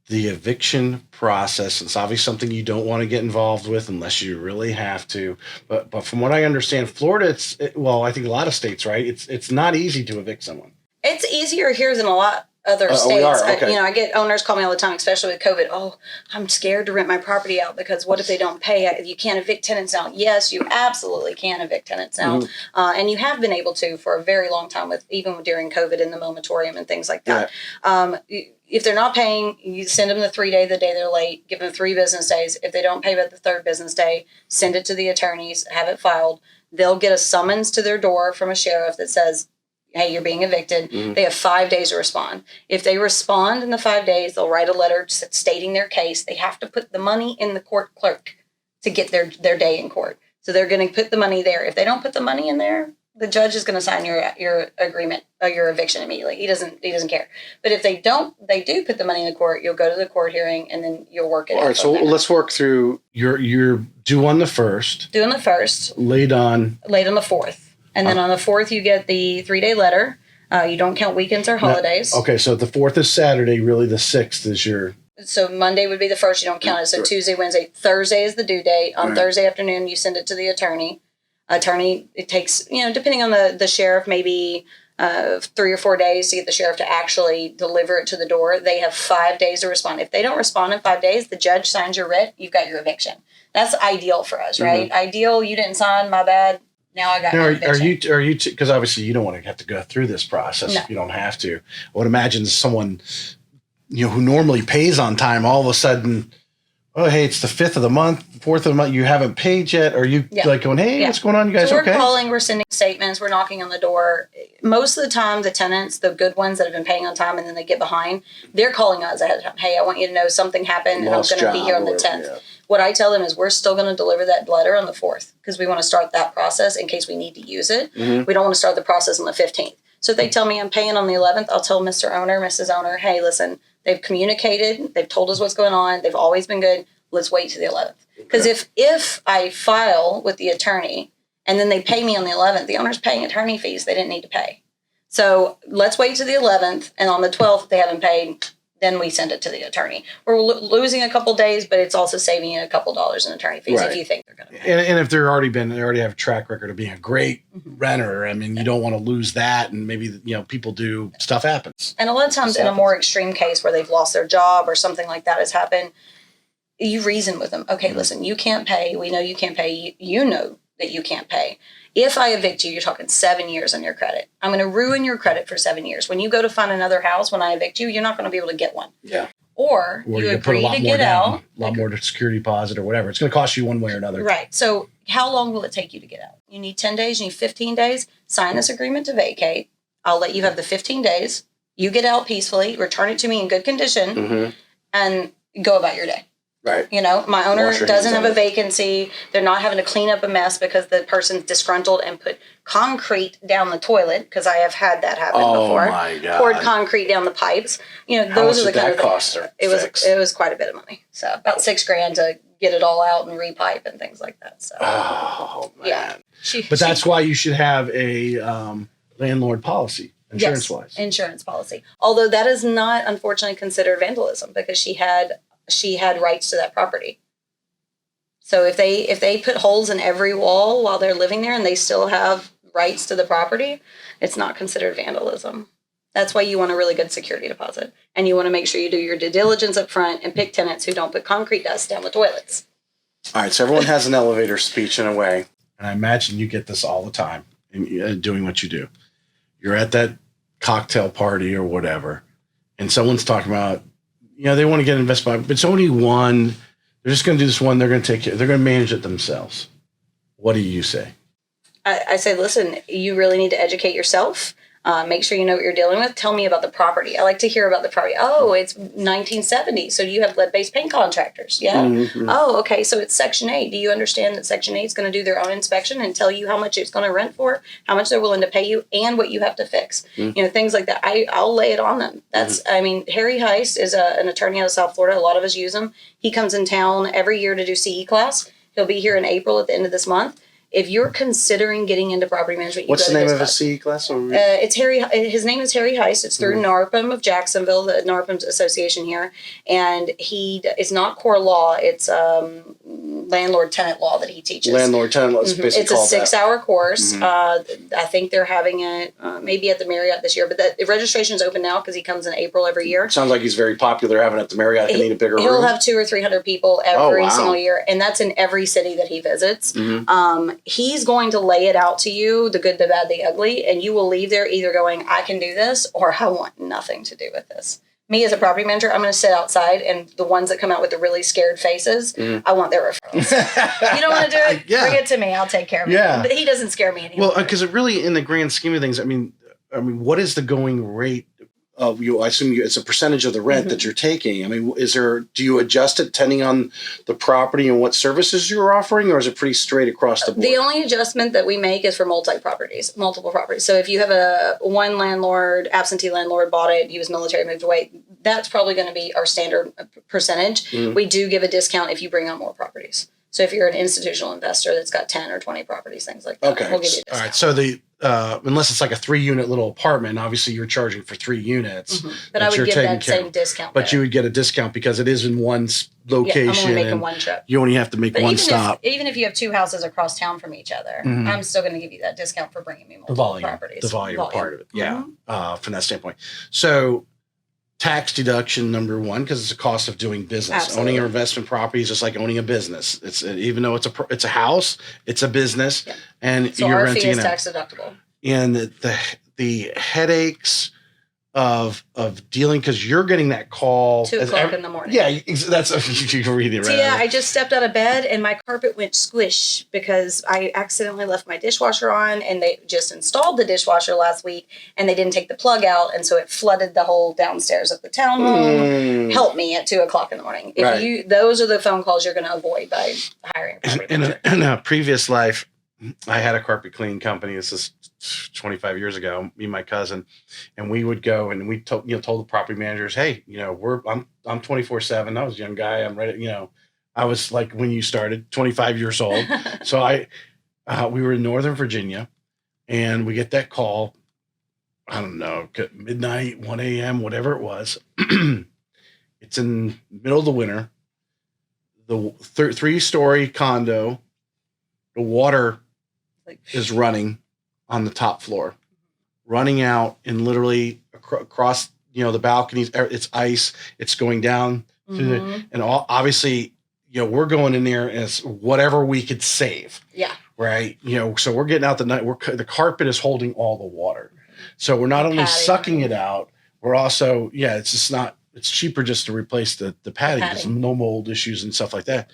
the eviction process? It's obviously something you don't want to get involved with unless you really have to. But from what I understand, Florida, I think a lot of states, right? It's not easy to evict someone. It's easier here than a lot other states. We are? Okay. I get owners call me all the time, especially with COVID. Oh, I'm scared to rent my property out because what if they don't pay? You can't evict tenants now. Yes, you absolutely can evict tenants now. And you have been able to for a very long time, even during COVID in the moratorium and things like that. Yeah. If they're not paying, you send them the the day they're late, give them 3 business days. If they don't pay by the 3rd business day, send it to the attorneys, have it filed. They'll get a summons to their door from a sheriff that says, hey, you're being evicted. They have 5 days to respond. If they respond in the 5 days, they'll write a letter stating their case. They have to put the money in the court clerk to get their day in court. So they're going to put the money there. If they don't put the money in there, the judge is going to sign your agreement or your eviction immediately. He doesn't care. But if they do put the money in the court, you'll go to the court hearing and then you'll work it out. All right, so let's work through you're due on the 1st. Due on the 1st. Late on the 4th. And then on the 4th, you get the 3-day letter. You don't count weekends or holidays. Okay, so the 4th is Saturday. Really, the 6th is your... So Monday would be the 1st. You don't count it. So Tuesday, Wednesday, Thursday is the due date. On Thursday afternoon, you send it to the attorney. It takes, depending on the sheriff, maybe 3 or 4 days to get the sheriff to actually deliver it to the door. They have 5 days to respond. If they don't respond in 5 days, the judge signs your writ. You've got your eviction. That's ideal for us, right? Ideal. You didn't sign. My bad. Now I got. Are you? Because obviously you don't want to have to go through this process if you don't have to. I would imagine someone, who normally pays on time, all of a sudden, oh hey, it's the 5th of the month, 4th of the month, you haven't paid yet. Are you going, hey, what's going on? You guys so okay? We're calling, we're sending statements, we're knocking on the door. Most of the time, the tenants, the good ones that have been paying on time and then they get behind, they're calling us ahead of time. Hey, I want you to know something happened and I'm going to be here on the 10th. Yeah. What I tell them is we're still going to deliver that letter on the 4th because we want to start that process in case we need to use it. We don't want to start the process on the 15th. So if they tell me I'm paying on the 11th, I'll tell Mr. Owner, Mrs. Owner, hey, listen, they've communicated, they've told us what's going on, they've always been good. Let's wait to the 11th. Because if I file with the attorney and then they pay me on the 11th, the owner's paying attorney fees they didn't need to pay. So let's wait to the 11th, and on the 12th, if they haven't paid, then we send it to the attorney. We're losing a couple days, but it's also saving you a couple dollars in attorney fees if you think they're going to pay. And if they already have a track record of being a great renter, I mean, you don't want to lose that, and maybe people do, stuff happens. And a lot of times in a more extreme case where they've lost their job or something like that has happened, you reason with them. Okay, listen, you can't pay. We know you can't pay. You know that you can't pay. If I evict you, you're talking 7 years on your credit. I'm going to ruin your credit for 7 years. When you go to find another house, when I evict you, you're not going to be able to get one. Yeah. Or you agree to get out. A lot more to security deposit or whatever. It's going to cost you one way or another. Right. So how long will it take you to get out? You need 10 days. You need 15 days. Sign this agreement to vacate. I'll let you have the 15 days. You get out peacefully. Return it to me in good condition. And go about your day. Right. You know, my owner Wash your doesn't hands have of a it. vacancy. They're not having to clean up a mess because the person's disgruntled and put concrete down the toilet, because I have had that happen before. Oh my God. Poured concrete down the pipes. You know, How those much are the did kind that of things. cost her? It was quite a bit of money. So about $6,000 to get it all out and repipe and things like that. So Oh man. yeah. But that's why you should have a landlord policy, insurance-wise. Insurance policy. Although that is not, unfortunately, considered vandalism, because she had rights to that property. So if they put holes in every wall while they're living there and they still have rights to the property, it's not considered vandalism. That's why you want a really good security deposit, and you want to make sure you do your due diligence up front and pick tenants who don't put concrete dust down the toilets. All right, so everyone has an elevator speech in a way, and I imagine you get this all the time in doing what you do. You're at that cocktail party or whatever, and someone's talking about, they want to get invested by, but it's only one. They're just going to do this one. They're going to take care. They're going to manage it themselves. What do you say? I say, listen, you really need to educate yourself. Make sure you know what you're dealing with. Tell me about the property. I like to hear about the property. Oh, it's 1970. So you have lead-based paint contractors. Yeah. Mm-hmm. Oh, okay. So it's Section 8. Do you understand that Section 8 is going to do their own inspection and tell you how much it's going to rent for, how much they're willing to pay you, and what you have to fix? Mm-hmm. Things like that. I'll lay it on them. That's, Harry Heist is an attorney out of South Florida. A lot of us use him. He comes in town every year to do CE class. He'll be here in April at the end of this month. If you're considering getting into property management, what's the name of his CE class? It's Harry. His name is Harry Heist. It's through NARPM of Jacksonville, the NARPM association here, and it's not core law. It's landlord-tenant law that he teaches. Landlord-tenant law is basically It's a 6-hour course. Mm-hmm. I think they're having it maybe at the Marriott this year, but the registration is open now because he comes in April every year. Sounds like he's very popular having it at the Marriott. They need a bigger room. He'll have 200 or 300 people every single year, and that's in every city that he visits. Mm-hmm. He's going to lay it out to you, the good, the bad, the ugly, and you will leave there either going, I can do this, or I want nothing to do with this. Me as a property manager, I'm going to sit outside, and the ones that come out with the really scared faces, I want their referrals. You don't want to do it? Yeah. Bring it to me. I'll take care of it. Yeah. But he doesn't scare me anymore. Well, because it really, in the grand scheme of things, I mean, what is the going rate of you? I assume it's a percentage of the rent that you're taking. I mean, do you adjust it depending on the property and what services you're offering, or is it pretty straight across the board? The only adjustment that we make is for multiple properties. So if you have one landlord, absentee landlord bought it, he was military, moved away, that's probably going to be our standard percentage. We do give a discount if you bring on more properties. So if you're an institutional investor that's got 10 or 20 properties, things like that, we'll give you a discount. All right. So unless it's like a 3-unit little apartment, obviously you're charging for 3 units. But I would give that same discount. But you would get a discount because it is in one location. I'm only making one trip. You only have to make one stop. Even if you have 2 houses across town from each other, I'm still going to give you that discount for bringing me multiple properties. The volume part of it. Yeah. From that standpoint. So tax deduction, number one, because it's a cost of doing business. Absolutely. Owning an investment property is just like owning a business. It's even though it's a house, it's a business, and so you're our renting fee is it tax deductible. And the headaches of dealing, because you're getting that call 2:00 in the morning. Yeah, that's you're reading it right. Yeah, I just stepped out of bed and my carpet went squish because I accidentally left my dishwasher on, and they just installed the dishwasher last week and they didn't take the plug out, and so it flooded the whole downstairs of the townhome. Help me at 2:00 in the morning. Those are the phone calls you're going to avoid by hiring a property manager. In a previous life, I had a carpet cleaning company. This is 25 years ago, me and my cousin, and we would go and we told the property managers, hey, I'm 24/7. I was a young guy. I'm ready. I was like when you started, 25 years old. So we were in Northern Virginia, and we get that call. I don't know, midnight, 1 a.m., whatever it was. It's in the middle of the winter. The 3-story condo, the water is running on the top floor, running out, and literally across, the balconies, it's ice, it's going down and obviously, we're going in there as whatever we could save. Yeah. Right. So we're getting out the carpet is holding all the water. So we're not only sucking it out, we're also, it's cheaper just to replace the padding. There's no mold issues and stuff like that.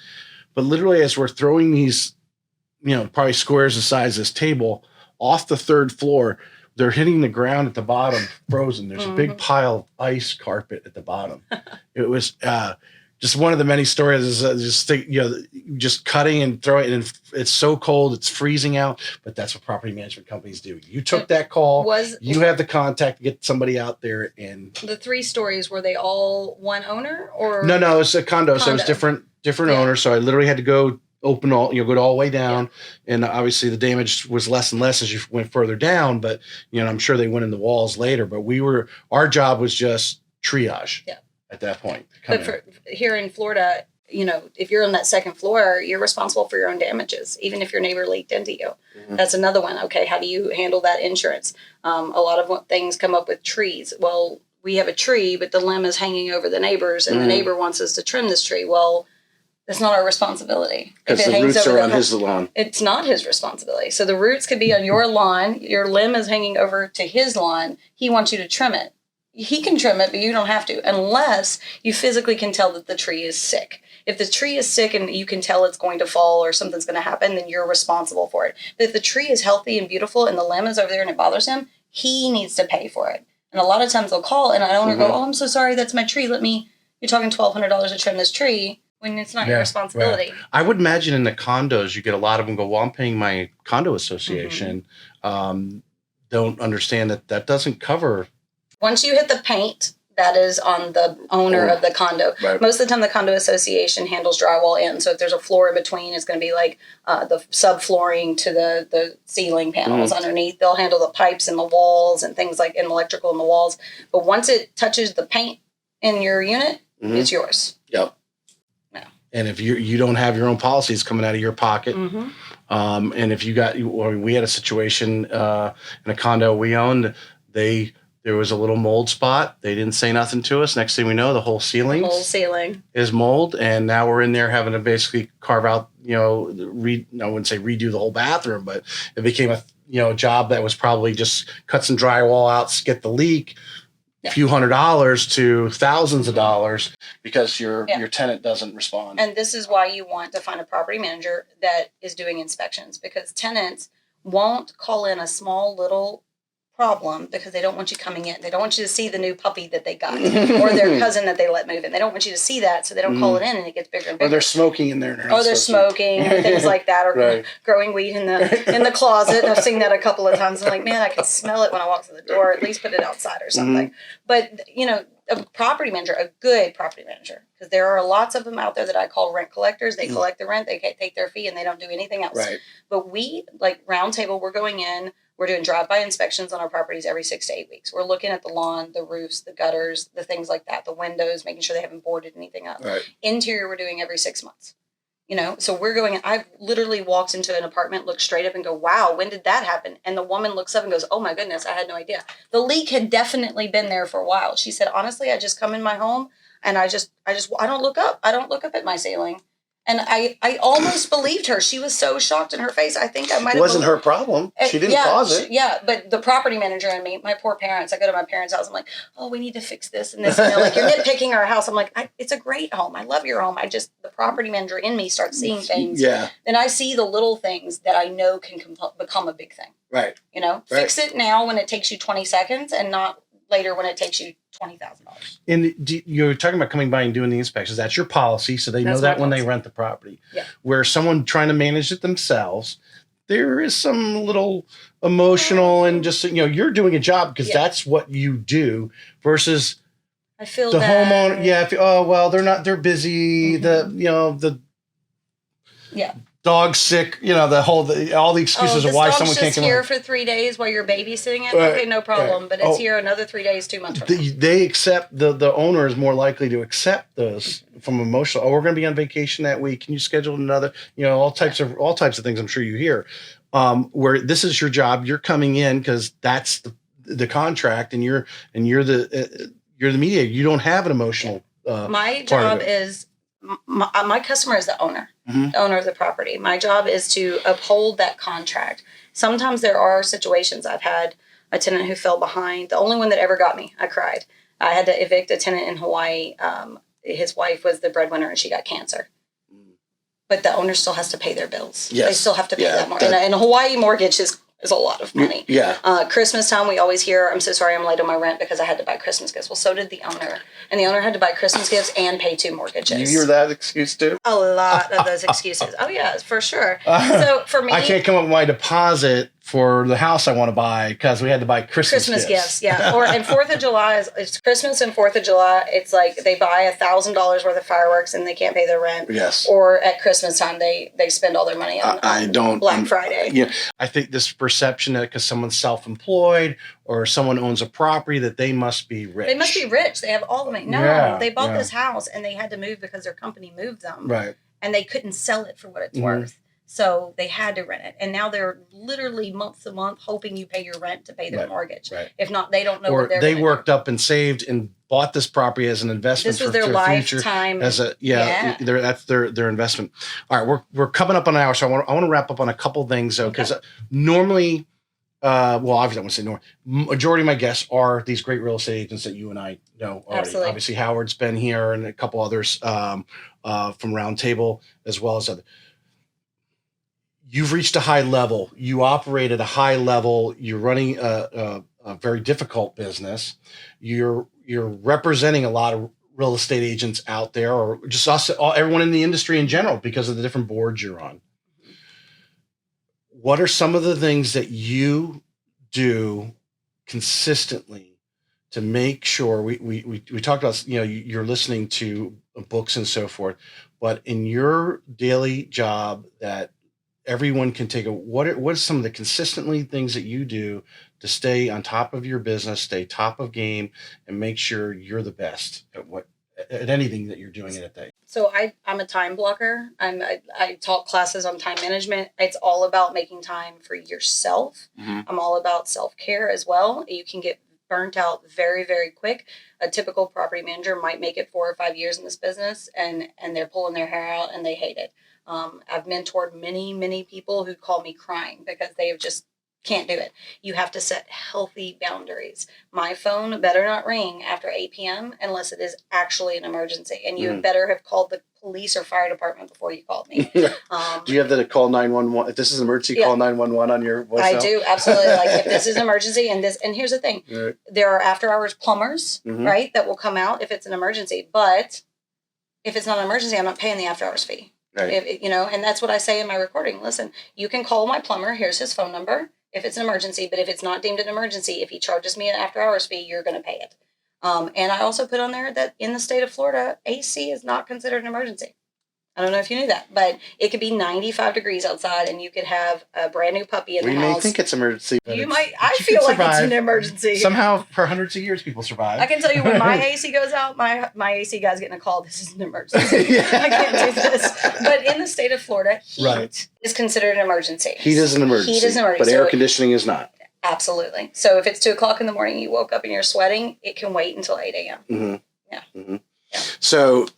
But literally, as we're throwing these, probably squares the size of this table off the 3rd floor, they're hitting the ground at the bottom, frozen. There's a big pile of ice carpet at the bottom. It was, just one of the many stories is just cutting and throwing, and it's so cold, it's freezing out. But that's what property management companies do. You took that call. You have the contact to get somebody out there. And the 3 stories, were they all one owner or? No, it's a condo. So it was different owners. So I literally had to go open go all the way down, and obviously the damage was less and less as you went further down. But I'm sure they went in the walls later. But our job was just triage. Yeah. At that point. But here in Florida, if you're on that second floor, you're responsible for your own damages, even if your neighbor leaked into you. Mm-hmm. That's another one. Okay, how do you handle that insurance? A lot of things come up with trees. Well, we have a tree, but the limb is hanging over the neighbors, and the neighbor wants us to trim this tree. Well, that's not our responsibility. Because the roots are on his lawn. It's not his responsibility. So the roots could be on your lawn. Your limb is hanging over to his lawn. He wants you to trim it. He can trim it, but you don't have to, unless you physically can tell that the tree is sick. If the tree is sick and you can tell it's going to fall or something's going to happen, then you're responsible for it. But if the tree is healthy and beautiful and the limb is over there and it bothers him, he needs to pay for it. And a lot of times they'll call and an owner go, "Oh, I'm so sorry, that's my tree. You're talking $1,200 to trim this tree," when it's not your responsibility. Yeah. I would imagine in the condos, you get a lot of them go, "Well, I'm paying my condo association." Don't understand that doesn't cover. Once you hit the paint, that is on the owner of the condo. Right. Most of the time, the condo association handles drywall in. So if there's a floor in between, it's going to be like the subflooring to the ceiling panels underneath. They'll handle the pipes and the walls and things like electrical in the walls. But once it touches the paint in your unit, it's yours. Yep. No. And if you don't have your own policies coming out of your pocket, and if we had a situation in a condo we owned, there was a little mold spot. They didn't say nothing to us. Next thing we know, the whole ceiling is mold. And now we're in there having to basically carve out, I wouldn't say redo the whole bathroom, but it became a job that was probably just cut some drywall out, get the leak, a few $100s to thousands of dollars because your tenant doesn't respond. And this is why you want to find a property manager that is doing inspections, because tenants won't call in a small little problem because they don't want you coming in. They don't want you to see the new puppy that they got or their cousin that they let move in. They don't want you to see that, so they don't call it in, and it gets bigger and bigger. Or they're smoking in there. They're smoking or things like that, or growing weed in the closet. I've seen that a couple of times. I'm like, man, I can smell it when I walk through the door. At least put it outside or something. But a property manager, a good property manager, because there are lots of them out there that I call rent collectors. They collect the rent, they take their fee, and they don't do anything else. Right. But we, like RoundTable, we're going in. We're doing drive-by inspections on our properties every 6 to 8 weeks. We're looking at the lawn, the roofs, the gutters, the things like that, the windows, making sure they haven't boarded anything up. Right. Interior, we're doing every 6 months. So we're going, I've literally walked into an apartment, looked straight up and go, "Wow, when did that happen?" And the woman looks up and goes, "Oh my goodness, I had no idea." The leak had definitely been there for a while. She said, "Honestly, I just come in my home and I don't look up. I don't look up at my ceiling." And I almost believed her. She was so shocked in her face. I think I might have. It wasn't her problem. She didn't cause it. But the property manager and me, my poor parents, I go to my parents' house. I'm like, "Oh, we need to fix this and this." And they're like, "You're nitpicking our house." I'm like, "It's a great home. I love your home. The property manager in me starts seeing things. Yeah. Then I see the little things that I know can become a big thing. Right. Fix it now when it takes you 20 seconds and not later when it takes you $20,000. And you're talking about coming by and doing the inspections. That's your policy, so they know that when they rent the property. Yeah. Where someone trying to manage it themselves, there is some little emotional and just you're doing a job because that's what you do versus I feel the homeowner. Yeah. They're busy. The dog's sick, all the excuses of why someone can't come here for 3 days while you're babysitting it. Okay, no problem. But it's here another 3 days, 2 months from now. They accept the owner is more likely to accept those from emotional. "Oh, we're going to be on vacation that week. Can you schedule another?" All types of things. I'm sure you hear. Where this is your job, you're coming in because that's the contract, and you're the mediator. You don't have an emotional. My job is. My customer is the owner, the owner of the property. My job is to uphold that contract. Sometimes there are situations. I've had a tenant who fell behind. The only one that ever got me, I cried. I had to evict a tenant in Hawaii. His wife was the breadwinner and she got cancer. But the owner still has to pay their bills. Yes. They still have to pay that mortgage. And a Hawaii mortgage is is a lot of money. Yeah. Christmas time, we always hear, I'm so sorry I'm late on my rent because I had to buy Christmas gifts. Well, so did the owner. And the owner had to buy Christmas gifts and pay 2 mortgages. You hear that excuse too? A lot of those excuses. Oh, yeah, for sure. So for me... I can't come up with my deposit for the house I want to buy because we had to buy Christmas gifts. Yeah. And 4th of July, it's Christmas and 4th of July. It's like they buy $1,000 worth of fireworks and they can't pay their rent. Yes. Or at Christmas time, they spend all their money on Black Friday. Yeah. I think this perception that because someone's self-employed or someone owns a property that they must be rich. They must be rich. They have all the money. No, they bought this house and they had to move because their company moved them. Right. And they couldn't sell it for what it's worth. So they had to rent it. And now they're literally month to month hoping you pay your rent to pay their mortgage. Right. If not, they don't know what they're they worked up and saved and bought this property as an investment. This was their lifetime. That's their investment. All right, we're coming up on an hour, so I want to wrap up on a couple things though, because normally, obviously I want to say normal. Majority of my guests are these great real estate agents that you and I know already. Absolutely. Obviously, Howard's been here and a couple others from RoundTable as well as other. You've reached a high level. You operate at a high level. You're running a very difficult business. You're representing a lot of real estate agents out there, or just everyone in the industry in general, because of the different boards you're on. What are some of the things that you do consistently to make sure we talked about, you're listening to books and so forth, but in your daily job that everyone can take what are some of the consistently things that you do to stay on top of your business, stay top of game, and make sure you're the best at anything that you're doing in a day? So I'm a time blocker. I taught classes on time management. It's all about making time for yourself. Mm-hmm. I'm all about self-care as well. You can get burnt out very, very quick. A typical property manager might make it 4 or 5 years in this business and they're pulling their hair out and they hate it. I've mentored many, many people who call me crying because they just can't do it. You have to set healthy boundaries. My phone better not ring after 8 p.m. unless it is actually an emergency. And you better have called the police or fire department before you called me. Do you have to call 911? If this is an emergency, call 911 on your voicemail? I do, absolutely. Like if this is an emergency and here's the thing. Right. There are after hours plumbers, right, that will come out if it's an emergency. But if it's not an emergency, I'm not paying the after hours fee. Right. And that's what I say in my recording. Listen, you can call my plumber. Here's his phone number if it's an emergency. But if it's not deemed an emergency, if he charges me an after hours fee, you're going to pay it. And I also put on there that in the state of Florida, AC is not considered an emergency. I don't know if you knew that, but it could be 95 degrees outside and you could have a brand new puppy in the house. You may think it's an emergency. I feel like it's an emergency. Somehow, for hundreds of years, people survive. I can tell you when my AC goes out, my AC guy's getting a call. This is an emergency. I can't do this. But in the state of Florida, heat is considered an emergency. Heat is an emergency. But air conditioning is not. Absolutely. So if it's 2 o'clock in the morning, you woke up and you're sweating, it can wait until 8 a.m. Mm-hmm. Yeah. Mm-hmm. Yeah. So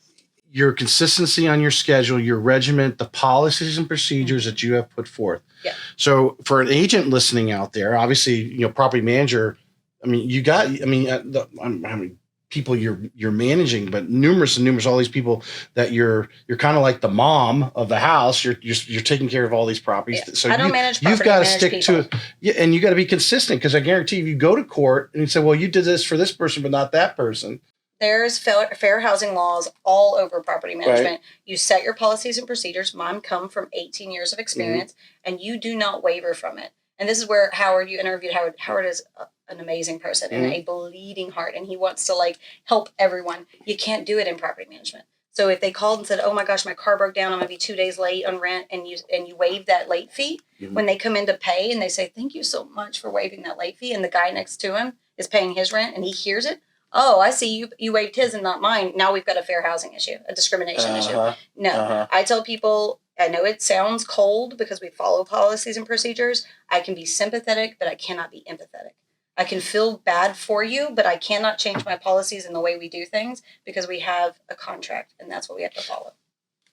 your consistency on your schedule, your regiment, the policies and procedures that you have put forth. Yeah. So for an agent listening out there, obviously, property manager, how many people you're managing, but numerous, all these people that you're kind of like the mom of the house. You're taking care of all these properties. Yeah. So I don't manage property. You've got to stick to it. Yeah, and you got to be consistent, because I guarantee if you go to court and you say, well, you did this for this person, but not that person. There's fair housing laws all over property management. Right. You set your policies and procedures. Mine come from 18 years of experience, and you do not waver from it. And this is where Howard, you interviewed Howard. Howard is an amazing person and a bleeding heart, and he wants to help everyone. You can't do it in property management. So if they called and said, "Oh my gosh, my car broke down. I'm going to be 2 days late on rent," and you waive that late fee, when they come in to pay and they say, "Thank you so much for waiving that late fee," and the guy next to him is paying his rent and he hears it. Oh, I see you waived his and not mine. Now we've got a fair housing issue, a discrimination issue. No, I tell people, I know it sounds cold because we follow policies and procedures. I can be sympathetic, but I cannot be empathetic. I can feel bad for you, but I cannot change my policies and the way we do things because we have a contract and that's what we have to follow.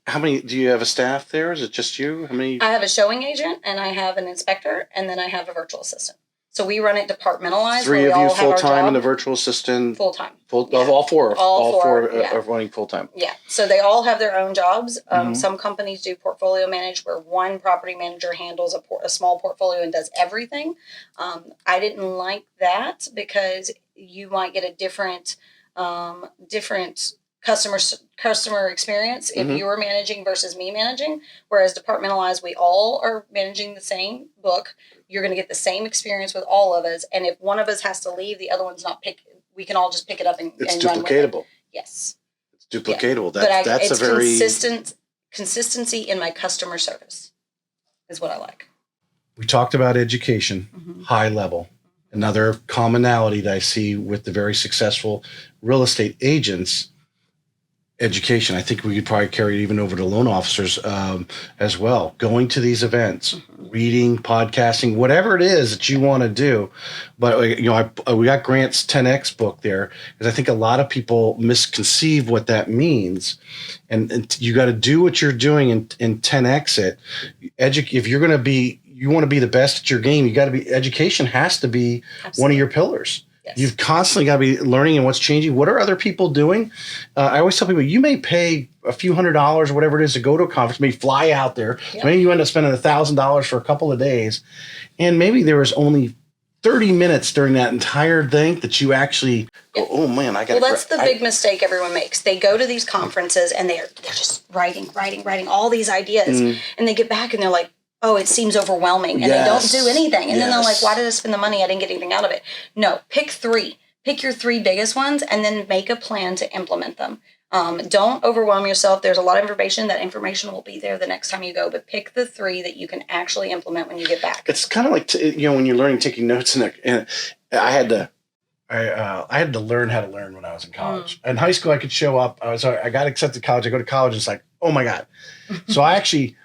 How many, do you have a staff there? Is it just you? How many? I have a showing agent and I have an inspector and then I have a virtual assistant. So we run it departmentalized. Three where of we you all have our full-time job. and the virtual assistant? Full-time. Yeah. All four Yeah. are running full-time. Yeah. So they all have their own jobs. Mhm. Some companies do portfolio manage where one property manager handles a small portfolio and does everything. I didn't like that because you might get a different customer experience if Mhm. you were managing versus me managing. Whereas departmentalized, we all are managing the same book. You're going to get the same experience with all of us. And if one of us has to leave, the other one's not we can all just pick it up and It's run with it. duplicatable. It's duplicatable. Yeah. That's it's a very consistency in my customer service is what I like. We talked about education, high level. Another commonality that I see with the very successful real estate agents, education. I think we could probably carry it even over to loan officers as well. Going to these events, reading, podcasting, whatever it is that you want to do. But we got Grant's 10X book there because I think a lot of people misconceive what that means. And you got to do what you're doing and 10X it. If you're going to be, you want to be the best at your game, you got to be, education has to be Absolutely. one of your pillars. Yes. You've constantly got to be learning and what's changing. What are other people doing? I always tell people, you may pay a few $100s or whatever it is to go to a conference, maybe fly out there. Yep. So maybe you end up spending $1,000 for a couple of days. And maybe there was only 30 minutes during that entire thing that you actually go, oh man, I got to. Well, that's the big mistake everyone makes. They go to these conferences and they're just writing all these ideas. And they get back and they're like, oh, it seems overwhelming. And they don't do anything. And then they're like, why did I spend the money? I didn't get anything out of it. No, pick three. Pick your three biggest ones and then make a plan to implement them. Don't overwhelm yourself. There's a lot of information. That information will be there the next time you go. But pick the three that you can actually implement when you get back. It's kind of like, when you're learning, taking notes. And I had to learn how to learn when I was in college. In high school, I could show up. I got accepted to college. I go to college. And it's like, oh my God. So I actually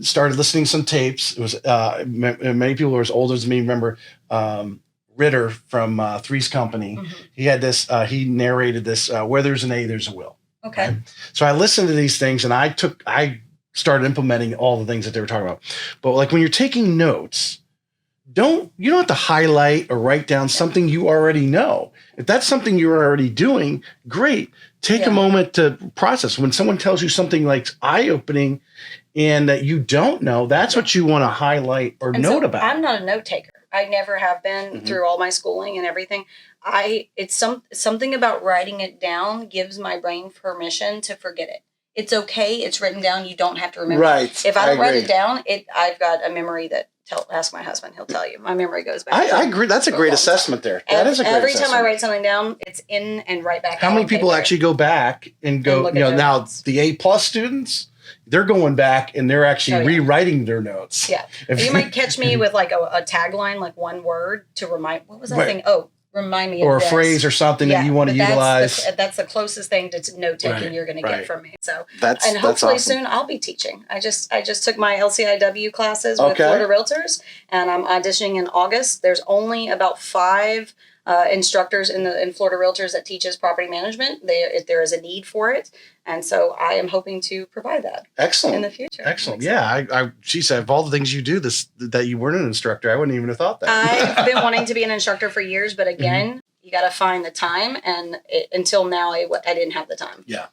started listening to some tapes. It was many people who are as old as me remember Ritter from Three's Company. He had this. He narrated this. Where there's an A, there's a will. Okay. Right? So I listened to these things, and I started implementing all the things that they were talking about. But like when you're taking notes, you don't have to highlight or write down something you already know. If that's something you're already doing, great. Take a moment to process. When someone tells you something like eye-opening and that you don't know, that's what you want to highlight or note about. I'm not a note taker. I never have been through all my schooling and everything. It's something about writing it down gives my brain permission to forget it. It's okay. It's written down. You don't have to remember. Right. If I don't write it down, I've got a memory that ask my husband. He'll tell you. My memory goes back. I agree. That's a great assessment there. That is a great assessment. Every time I write something down, it's in and right back. How many people actually go back and go, now notes. The A+ students, they're going back and they're actually rewriting their notes. Yeah. You might catch me with like a tagline, like one word to remind, what was that thing? Oh, remind me or of a phrase or something that you want to utilize. That's the closest thing to note taking you're going to get from me. So that's hopefully awesome. Soon I'll be teaching. I just took my LCIW classes with Florida Realtors, and I'm auditioning in August. There's only about 5 instructors in Florida Realtors that teaches property management. There is a need for it, and so I am hoping to provide that. Excellent. In the future. Excellent. Yeah, she said of all the things you do, that you weren't an instructor, I wouldn't even have thought that. I've been wanting to be an instructor for years, but again, you got to find the time, and until now, I didn't have the time. Yeah.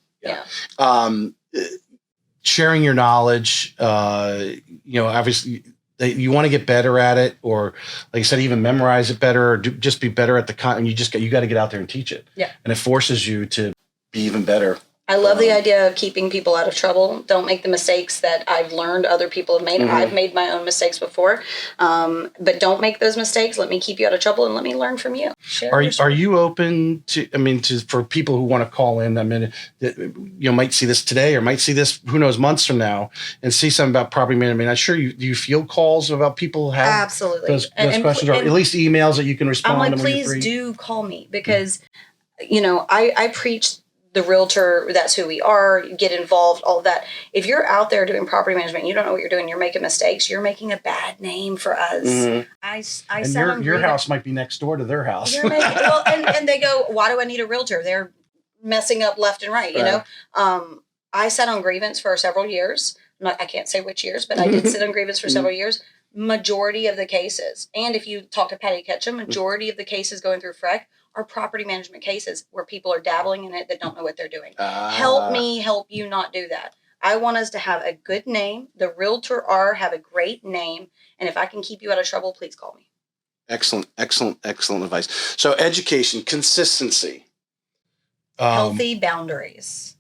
Sharing your knowledge, obviously. You want to get better at it, or like I said, even memorize it better, or just be better at the content. You got to get out there and teach it. Yeah, and it forces you to be even better. I love the idea of keeping people out of trouble. Don't make the mistakes that I've learned other people have made. I've made my own mistakes before, but don't make those mistakes. Let me keep you out of trouble and let me learn from you. Are you open to? For people who want to call in. Might see this today or might see this, who knows, months from now, and see something about property management. I'm sure do you feel calls about people who have absolutely those questions, or at least emails that you can respond. I'm like, please do call me because, I preach the realtor, that's who we are, get involved, all of that. If you're out there doing property management, you don't know what you're doing, you're making mistakes, you're making a bad name for us. Your house might be next door to their house. And they go, why do I need a realtor? They're messing up left and right, you know? I sat on grievance for several years. I can't say which years, but I did sit on grievance for several years. majority of the cases, and if you talk to Patty Ketchum, majority of the cases going through FREC are property management cases where people are dabbling in it that don't know what they're doing. Help me help you not do that. I want us to have a good name. The Realtor R have a great name. And if I can keep you out of trouble, please call me. Excellent advice. So education, consistency. Healthy boundaries.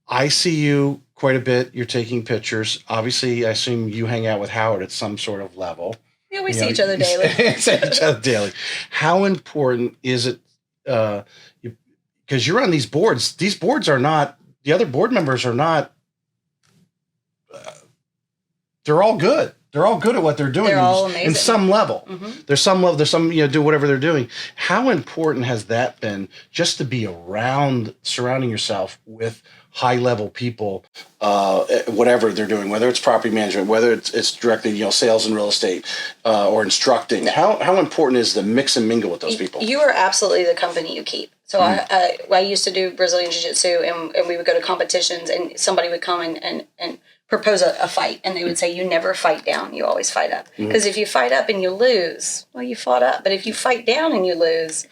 I see you quite a bit. You're taking pictures. Obviously, I assume you hang out with Howard at some sort of level. Yeah, we see each other daily. See each other daily. How important is it? Because you're on these boards. These boards are not. The other board members are not. They're all good. They're all good at what they're doing. They're all amazing. In some level. Mm-hmm. There's some level. There's some, do whatever they're doing. How important has that been just to be around, surrounding yourself with high level people, whatever they're doing, whether it's property management, whether it's directly, sales and real estate, or instructing. How important is the mix and mingle with those people? You are absolutely the company you keep. So I used to do Brazilian Jiu-Jitsu, and we would go to competitions, and somebody would come and propose a fight, and they would say, you never fight down, you always fight up. Because if you fight up and you lose, well, you fought up. But if you fight down and you lose,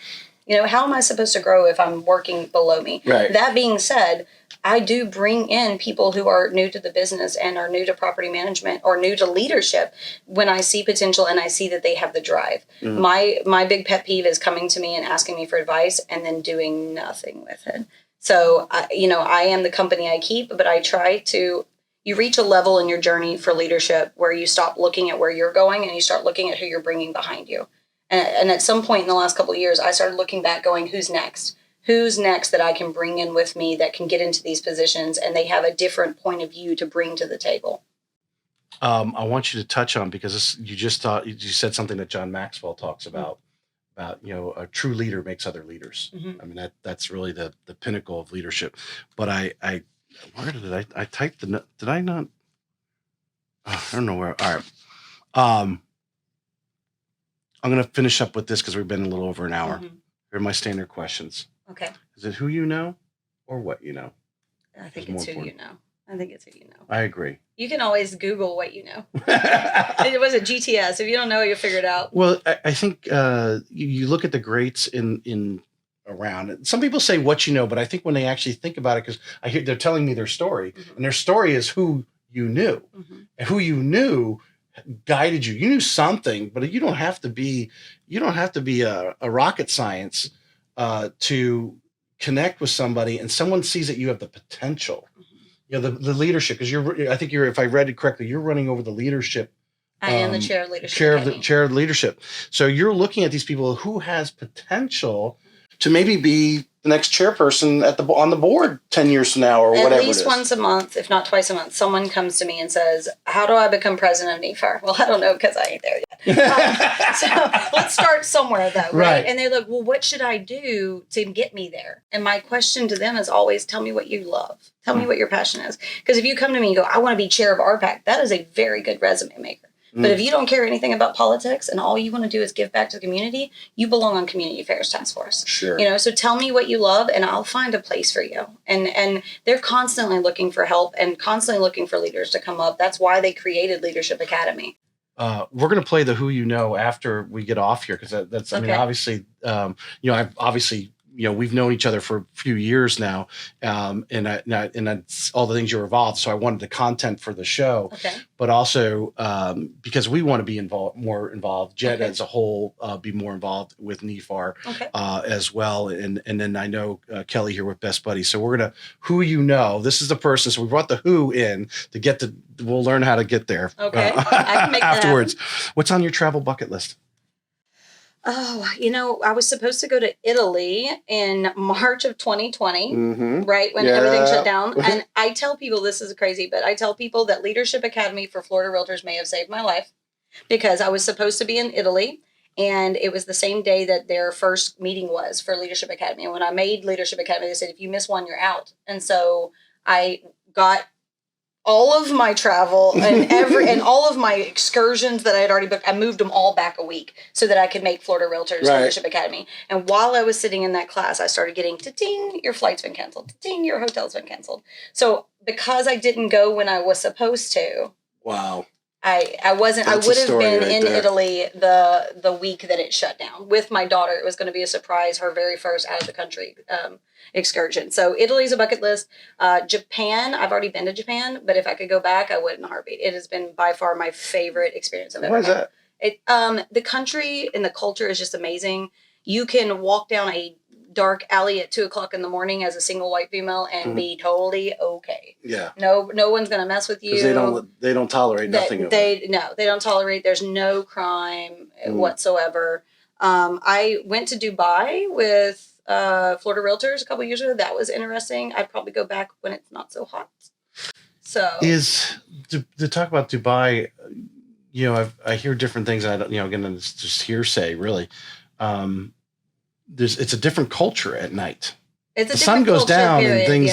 how am I supposed to grow if I'm working below me? Right. That being said, I do bring in people who are new to the business and are new to property management or new to leadership when I see potential and I see that they have the drive. My big pet peeve is coming to me and asking me for advice and then doing nothing with it. So, I am the company I keep, but I try to, you reach a level in your journey for leadership where you stop looking at where you're going and you start looking at who you're bringing behind you. And at some point in the last couple of years, I started looking back going, who's next? Who's next that I can bring in with me that can get into these positions and they have a different point of view to bring to the table? I want you to touch on, because you said something that John Maxwell talks about a true leader makes other leaders. Mm-hmm. I mean, that's really the pinnacle of leadership. But where did I type the note? Did I not? I don't know where. All right. I'm going to finish up with this because we've been a little over an hour. Mm-hmm. Here are my standard questions. Okay. Is it who you know or what you know? I think it's who you know. I think it's who you know. I agree. You can always Google what you know. It was a GTS. If you don't know, you'll figure it out. Well, I think you look at the greats in around. Some people say what you know, but I think when they actually think about it, because I hear they're telling me their story, and their story is who you knew, and who you knew guided you. You knew something, but you don't have to be a rocket science to connect with somebody, and someone sees that you have the potential. The leadership, because if I read it correctly, you're running over the leadership. I am the chair of leadership. Chair of leadership. So you're looking at these people who has potential to maybe be the next chairperson on the board 10 years from now, or whatever. At least once a month, if not twice a month, someone comes to me and says, how do I become president of NEFAR? Well, I don't know, because I ain't there yet. So let's start somewhere, though, right? And they're like, well, what should I do to get me there? And my question to them is always, tell me what you love. Tell me what your passion is. Because if you come to me and go, I want to be chair of RPAC, that is a very good resume maker. But if you don't care anything about politics and all you want to do is give back to the community, you belong on Community Affairs Task Force. Sure. So tell me what you love and I'll find a place for you. And they're constantly looking for help and constantly looking for leaders to come up. That's why they created Leadership Academy. We're going to play the who you know after we get off here, because that's I mean, obviously, I've obviously, we've known each other for a few years now, and that's all the things you're involved. So I wanted the content for the show, but also because we want to be more involved. Jed as a whole be more involved with NEFAR as well, and then I know Kelly here with Best Buddies. So we're gonna who you know. This is the person. So we brought the who in to get the. We'll learn how to get there. Okay, I can make afterwards. That happen. What's on your travel bucket list? Oh, I was supposed to go to Italy in March of 2020, right when everything shut down. And I tell people, this is crazy, but I tell people that Leadership Academy for Florida Realtors may have saved my life, because I was supposed to be in Italy, and it was the same day that their first meeting was for Leadership Academy. And when I made Leadership Academy, they said, if you miss one, you're out. And so I got all of my travel and all of my excursions that I had already booked, I moved them all back a week so that I could make Florida Realtors Leadership Academy. And while I was sitting in that class, I started getting, ta-ting, your flight's been canceled. Ta-ting, your hotel's been canceled. So because I didn't go when I was supposed to, I wasn't. That's I would a have story been right in there. Italy the week that it shut down with my daughter. It was going to be a surprise, her very first out of the country excursion. So Italy's a bucket list. Japan, I've already been to Japan, but if I could go back, I would in a heartbeat. It has been by far my favorite experience I've ever Why is had. that? The country and the culture is just amazing. You can walk down a dark alley at 2:00 in the morning as a single white female and be totally okay. Yeah. No one's gonna mess with you. Because they don't tolerate nothing. They don't tolerate. There's no crime whatsoever. I went to Dubai with Florida Realtors a couple years ago. That was interesting. I'd probably go back when it's not so hot. So to talk about Dubai, I hear different things. I don't, again, it's just hearsay, really. It's a different culture at night. The sun goes down period, and things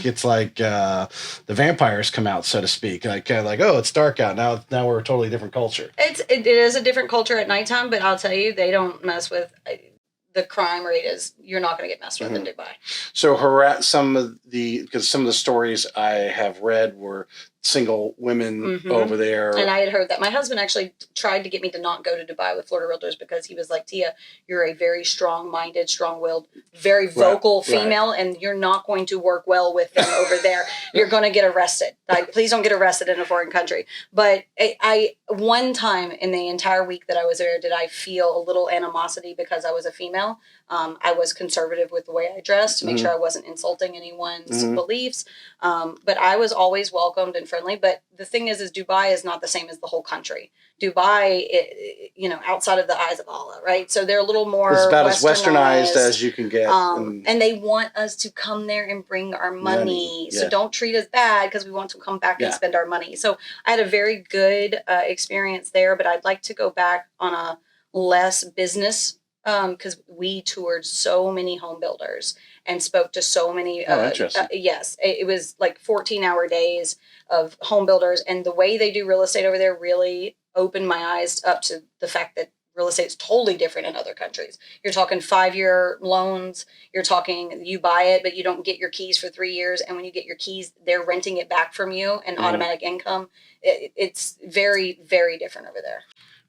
it's like the vampires come out, so to speak. Like oh, it's dark out now. We're a totally different culture. It is a different culture at nighttime, but I'll tell you, they don't mess with. The crime rate is you're not going to get messed with in Dubai. So some of the stories I have read were single women over there. And I had heard that. My husband actually tried to get me to not go to Dubai with Florida Realtors because he was like, Tiea, you're a very strong-minded, strong-willed, very vocal female, and you're not going to work well with them over there. You're going to get arrested. Like, please don't get arrested in a foreign country. But I one time in the entire week that I was there, did I feel a little animosity because I was a female. I was conservative with the way I dressed to make sure I wasn't insulting anyone's beliefs. But I was always welcomed and friendly. But the thing is Dubai is not the same as the whole country. Dubai, outside of the eyes of Allah, right? So they're a little more it's about as westernized as you can get. And they want us to come there and bring our money. So don't treat us bad because we want to come back and spend our money. So I had a very good experience there, but I'd like to go back on a less business because we toured so many home builders and spoke to so many. Interesting. Yes, it was like 14-hour days of home builders, and the way they do real estate over there really opened my eyes up to the fact that real estate is totally different in other countries. You're talking 5-year loans. You're talking you buy it, but you don't get your keys for 3 years, and when you get your keys, they're renting it back from you and automatic income. It's very, very different over there.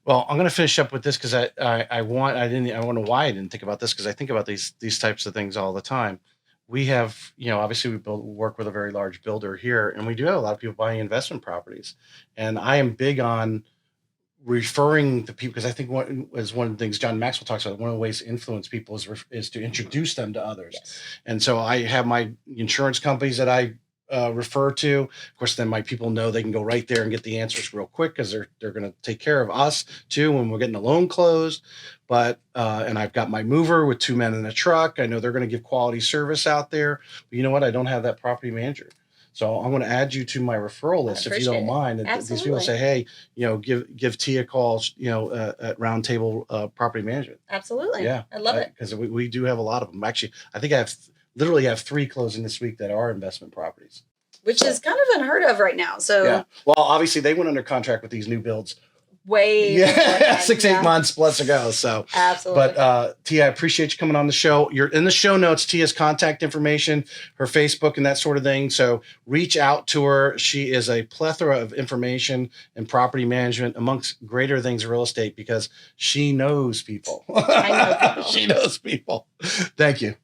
Well, I'm going to finish up with this because I wonder why I didn't think about this because I think about these types of things all the time. We have, obviously we work with a very large builder here, and we do have a lot of people buying investment properties. And I am big on referring the people because I think one of the things John Maxwell talks about. One of the ways to influence people is to introduce them to others. Yes. And so I have my insurance companies that I refer to. Of course, then my people know they can go right there and get the answers real quick because they're going to take care of us too when we're getting the loan closed. But and I've got my mover with 2 men in a truck. I know they're going to give quality service out there. But you know what? I don't have that property manager. So I'm going to add you to my referral list if you don't mind. These people say, hey, give Tiea a call, at RoundTable Property Management. Absolutely. Yeah. I love it. Because we do have a lot of them. Actually, I think I literally have 3 closing this week that are investment properties. Which is kind of unheard of right now. So yeah. Well, obviously they went under contract with these new builds. Way 6-8 months plus ago. So absolutely. But Tiea, I appreciate you coming on the show. You're in the show notes, Tiea's contact information, her Facebook and that sort of thing. So reach out to her. She is a plethora of information and property management amongst greater things real estate because she knows people. I know people. She knows people. Thank you.